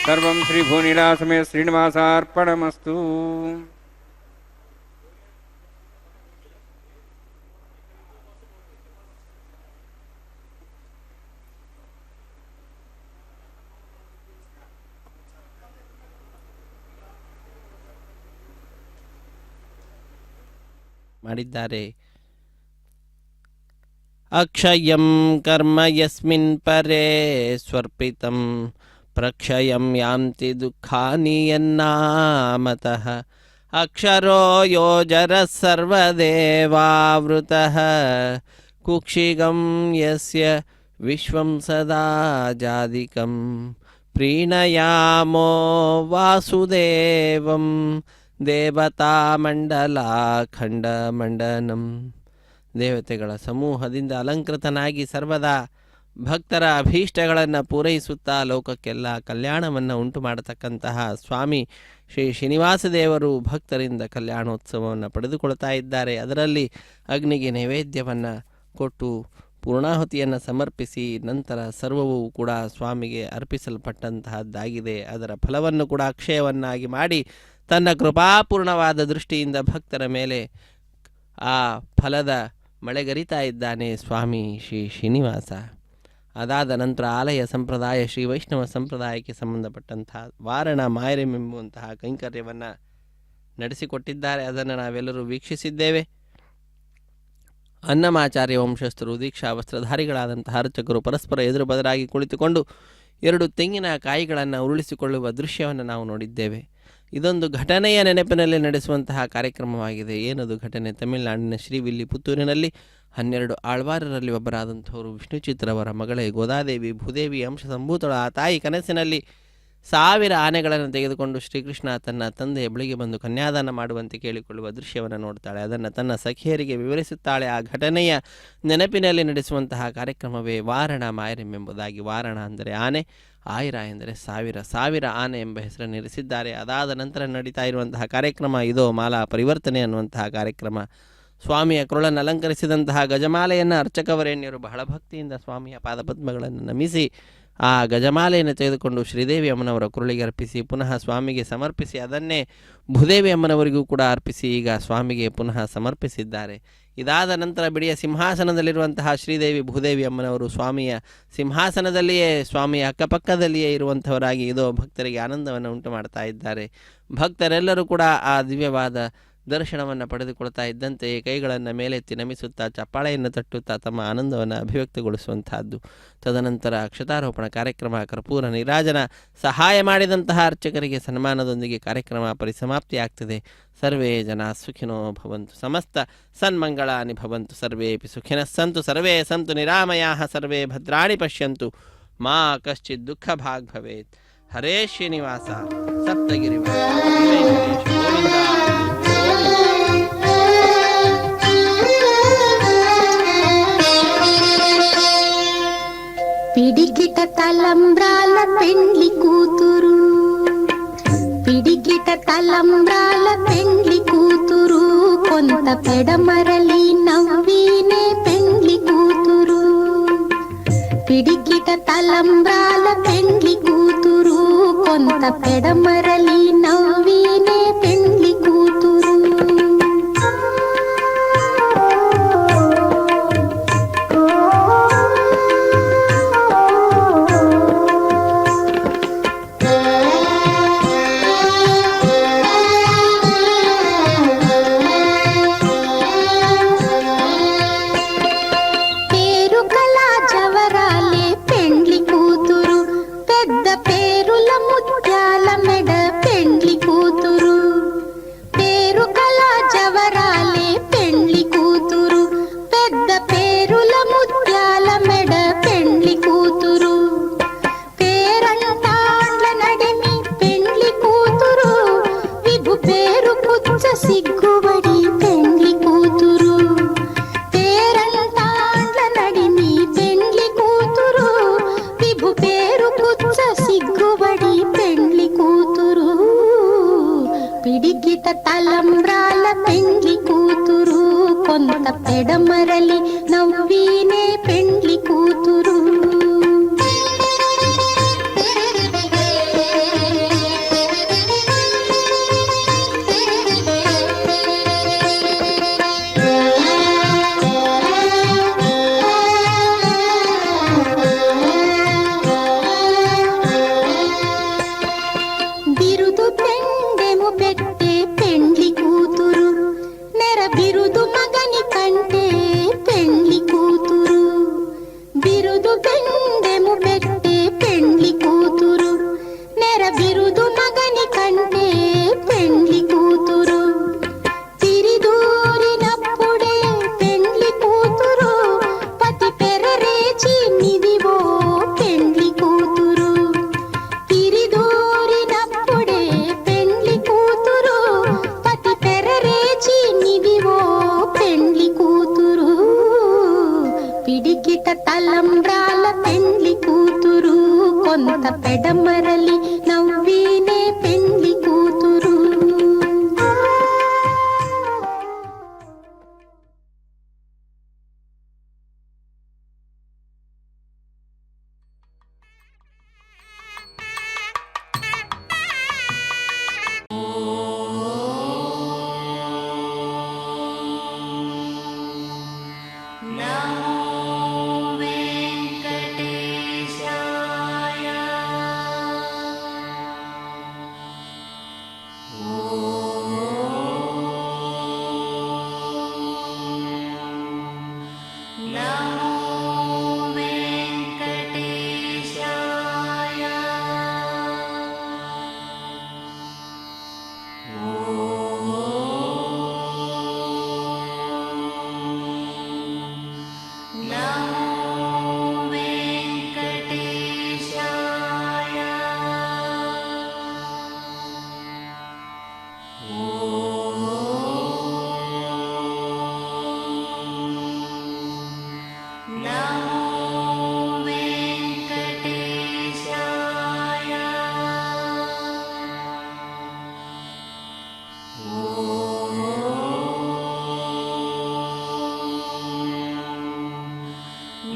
सर्वं श्रीभूनिलासमे श्रीनिवासार्पणमस्तु। ಮಾಡಿದ್ದಾರೆ. ಅಕ್ಷಯಂ ಕರ್ಮ ಯಸ್ಮಿನ್ ಪರೇ ಸ್ವರ್ಪಿತಂ ಪ್ರಕ್ಷಯಂ ಯಾಂತಿ ದುಃಖಾನಿ ಯನ್ನಾಮತಃ ಅಕ್ಷರೋ ಯೋಜರಃ ಸರ್ವದೇವಾವೃತಃ ಕುಕ್ಷಿಗಂ ಯಸ್ಯ ವಿಶ್ವಂ ಸದಾ ಜಾದಿಕಂ ಪ್ರೀಣಯಾಮೋ ವಾಸುದೇವಂ ದೇವತಾಮಂಡಲಾಖಂಡಮಂಡನಂ. ದೇವತೆಗಳ ಸಮೂಹದಿಂದ ಅಲಂಕೃತನಾಗಿ ಸರ್ವದಾ ಭಕ್ತರ ಅಭೀಷ್ಟಗಳನ್ನು ಪೂರೈಸುತ್ತಾ ಲೋಕಕ್ಕೆಲ್ಲ ಕಲ್ಯಾಣವನ್ನು ಉಂಟು ಮಾಡತಕ್ಕಂತಹ ಸ್ವಾಮಿ ಶ್ರೀ ಶ್ರೀನಿವಾಸ ದೇವರು ಭಕ್ತರಿಂದ ಕಲ್ಯಾಣೋತ್ಸವವನ್ನು ಪಡೆದುಕೊಳ್ತಾ ಇದ್ದಾರೆ. ಅದರಲ್ಲಿ ಅಗ್ನಿಗೆ ನೈವೇದ್ಯವನ್ನು ಕೊಟ್ಟು ಪೂರ್ಣಾಹುತಿಯನ್ನು ಸಮರ್ಪಿಸಿ ನಂತರ ಸರ್ವವೂ ಕೂಡ ಸ್ವಾಮಿಗೆ ಅರ್ಪಿಸಲ್ಪಟ್ಟಂತಹದ್ದಾಗಿದೆ. ಅದರ ಫಲವನ್ನು ಕೂಡ ಅಕ್ಷಯವನ್ನಾಗಿ ಮಾಡಿ ತನ್ನ ಕೃಪಾಪೂರ್ಣವಾದ ದೃಷ್ಟಿಯಿಂದ ಭಕ್ತರ ಮೇಲೆ ಆ ಫಲದ ಮಳೆಗರಿತಾ ಇದ್ದಾನೆ ಸ್ವಾಮಿ ಶ್ರೀ ಶ್ರೀನಿವಾಸ. ಅದಾದ ನಂತರ ಆಲಯ ಸಂಪ್ರದಾಯ ಶ್ರೀ ವೈಷ್ಣವ ಸಂಪ್ರದಾಯಕ್ಕೆ ಸಂಬಂಧಪಟ್ಟಂತಹ ವಾರಣ ಮಾಯರೆಂಬುವಂತಹ ಕೈಂಕರ್ಯವನ್ನು ನಡೆಸಿಕೊಟ್ಟಿದ್ದಾರೆ. ಅದನ್ನು ನಾವೆಲ್ಲರೂ ವೀಕ್ಷಿಸಿದ್ದೇವೆ. ಅನ್ನಮಾಚಾರ್ಯ ವಂಶಸ್ಥರು ದೀಕ್ಷಾ ವಸ್ತ್ರಧಾರಿಗಳಾದಂತಹ ಅರ್ಚಕರು ಪರಸ್ಪರ ಎದುರು ಬದಲಾಗಿ ಕುಳಿತುಕೊಂಡು 2 ತೆಂಗಿನ ಕಾಯಿಗಳನ್ನು ಉರುಳಿಸಿಕೊಳ್ಳುವ ದೃಶ್ಯವನ್ನು ನಾವು ನೋಡಿದ್ದೇವೆ. ಇದೊಂದು ಘಟನೆಯ ನೆನಪಿನಲ್ಲಿ ನಡೆಸುವಂತಹ ಕಾರ್ಯಕ್ರಮವಾಗಿದೆ. ಏನದು ಘಟನೆ? ತಮಿಳುನಾಡಿನ ಶ್ರೀವಿಲ್ಲಿಪುತ್ತೂರಿನಲ್ಲಿ 12 ಆಳ್ವಾರರಲ್ಲಿ ಒಬ್ಬರಾದಂಥವರು ವಿಷ್ಣುಚಿತ್ರವರ ಮಗಳೇ ಗೋದಾದೇವಿ ಭೂದೇವಿ ಅಂಶ ಸಂಭೂತಳು. ಆ ತಾಯಿ ಕನಸಿನಲ್ಲಿ 1000 ಆನೆಗಳನ್ನು ತೆಗೆದುಕೊಂಡು ಶ್ರೀಕೃಷ್ಣ ತನ್ನ ತಂದೆಯ ಬಳಿಗೆ ಬಂದು ಕನ್ಯಾದಾನ ಮಾಡುವಂತೆ ಕೇಳಿಕೊಳ್ಳುವ ದೃಶ್ಯವನ್ನು ನೋಡ್ತಾಳೆ. ಅದನ್ನು ತನ್ನ ಸಖಿಯರಿಗೆ ವಿವರಿಸುತ್ತಾಳೆ. ಆ ಘಟನೆಯ ನೆನಪಿನಲ್ಲಿ ನಡೆಸುವಂತಹ ಕಾರ್ಯಕ್ರಮವೇ ವಾರಣ ಮಾಯರೆಂಬುದಾಗಿ. ವಾರಣ ಅಂದರೆ ಆನೆ, ಆಯಿರ ಎಂದರೆ 1000 ಆನೆ ಎಂಬ ಹೆಸರನ್ನು ಇರಿಸಿದ್ದಾರೆ. ಅದಾದ ನಂತರ ನಡೀತಾ ಇರುವಂತಹ ಕಾರ್ಯಕ್ರಮ ಇದೋ ಮಾಲಾ ಪರಿವರ್ತನೆ ಅನ್ನುವಂತಹ ಕಾರ್ಯಕ್ರಮ. ಸ್ವಾಮಿಯ ಕರುಳನ್ನು ಅಲಂಕರಿಸಿದಂತಹ ಗಜಮಾಲೆಯನ್ನು ಅರ್ಚಕವರೇಣ್ಯರು ಬಹಳ ಭಕ್ತಿಯಿಂದ ಸ್ವಾಮಿಯ ಪಾದಪದ್ಮಗಳನ್ನು ನಮಿಸಿ ಆ ಗಜಮಾಲೆಯನ್ನು ತೆಗೆದುಕೊಂಡು ಶ್ರೀದೇವಿ ಅಮ್ಮನವರ ಕುರುಳಿಗೆ ಅರ್ಪಿಸಿ ಪುನಃ ಸ್ವಾಮಿಗೆ ಸಮರ್ಪಿಸಿ ಅದನ್ನೇ ಭೂದೇವಿ ಅಮ್ಮನವರಿಗೂ ಕೂಡ ಅರ್ಪಿಸಿ ಈಗ ಸ್ವಾಮಿಗೆ ಪುನಃ ಸಮರ್ಪಿಸಿದ್ದಾರೆ. ಇದಾದ ನಂತರ ಬಿಡಿಯ ಸಿಂಹಾಸನದಲ್ಲಿರುವಂತಹ ಶ್ರೀದೇವಿ ಭೂದೇವಿ ಅಮ್ಮನವರು ಸ್ವಾಮಿಯ ಸಿಂಹಾಸನದಲ್ಲಿಯೇ ಸ್ವಾಮಿಯ ಅಕ್ಕಪಕ್ಕದಲ್ಲಿಯೇ ಇರುವಂಥವರಾಗಿ ಇದೋ ಭಕ್ತರಿಗೆ ಆನಂದವನ್ನು ಉಂಟು ಮಾಡ್ತಾ ಇದ್ದಾರೆ. ಭಕ್ತರೆಲ್ಲರೂ ಕೂಡ ಆ ದಿವ್ಯವಾದ ದರ್ಶನವನ್ನು ಪಡೆದುಕೊಳ್ತಾ ಇದ್ದಂತೆ ಕೈಗಳನ್ನು ಮೇಲೆತ್ತಿ ನಮಿಸುತ್ತಾ ಚಪ್ಪಾಳೆಯನ್ನು ತಟ್ಟುತ್ತಾ ತಮ್ಮ ಆನಂದವನ್ನು ಅಭಿವ್ಯಕ್ತಿಗೊಳಿಸುವಂತಹದ್ದು. ತದನಂತರ ಅಕ್ಷತಾರೋಪಣ ಕಾರ್ಯಕ್ರಮ, ಕರ್ಪೂರ ನೀರಾಜನ, ಸಹಾಯ ಮಾಡಿದಂತಹ ಅರ್ಚಕರಿಗೆ ಸನ್ಮಾನದೊಂದಿಗೆ ಕಾರ್ಯಕ್ರಮ ಪರಿಸಮಾಪ್ತಿಯಾಗ್ತದೆ. ಸರ್ವೇ ಜನ ಸುಖಿನೋ ಭವಂತು, ಸಮಸ್ತ ಸನ್ಮಂಗಳಾನಿ ಭವಂತು, ಸರ್ವೇಪಿ ಸುಖಿನಃ ಸಂತು, ಸರ್ವೇ ಸಂತು ನಿರಾಮಯಾಃ, ಸರ್ವೇ ಭದ್ರಾಣಿ ಪಶ್ಯಂತು, ಮಾ ಕಶ್ಚಿತ್ ದುಃಖ ಭಾಗ್ ಭವೇತ್. ಹರೇ ಶ್ರೀನಿವಾಸ ಸಪ್ತಗಿರಿ పిడికిట తలంబ్రాల పెండ్లి కూతురు, పిడికిట తలంబ్రాల పెండ్లి కూతురు, కొంత పెడమరలి నవ్వినే పెండ్లి కూతురు. పిడికిట తలంబ్రాల పెండ్లి కూతురు, కొంత పెడమరలి నవ్వినే పెండ్లి కూతురు. ముత్యాల మెడ పెడమరలి నవ్వీనే పెండ్లి కూతురు.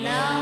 Now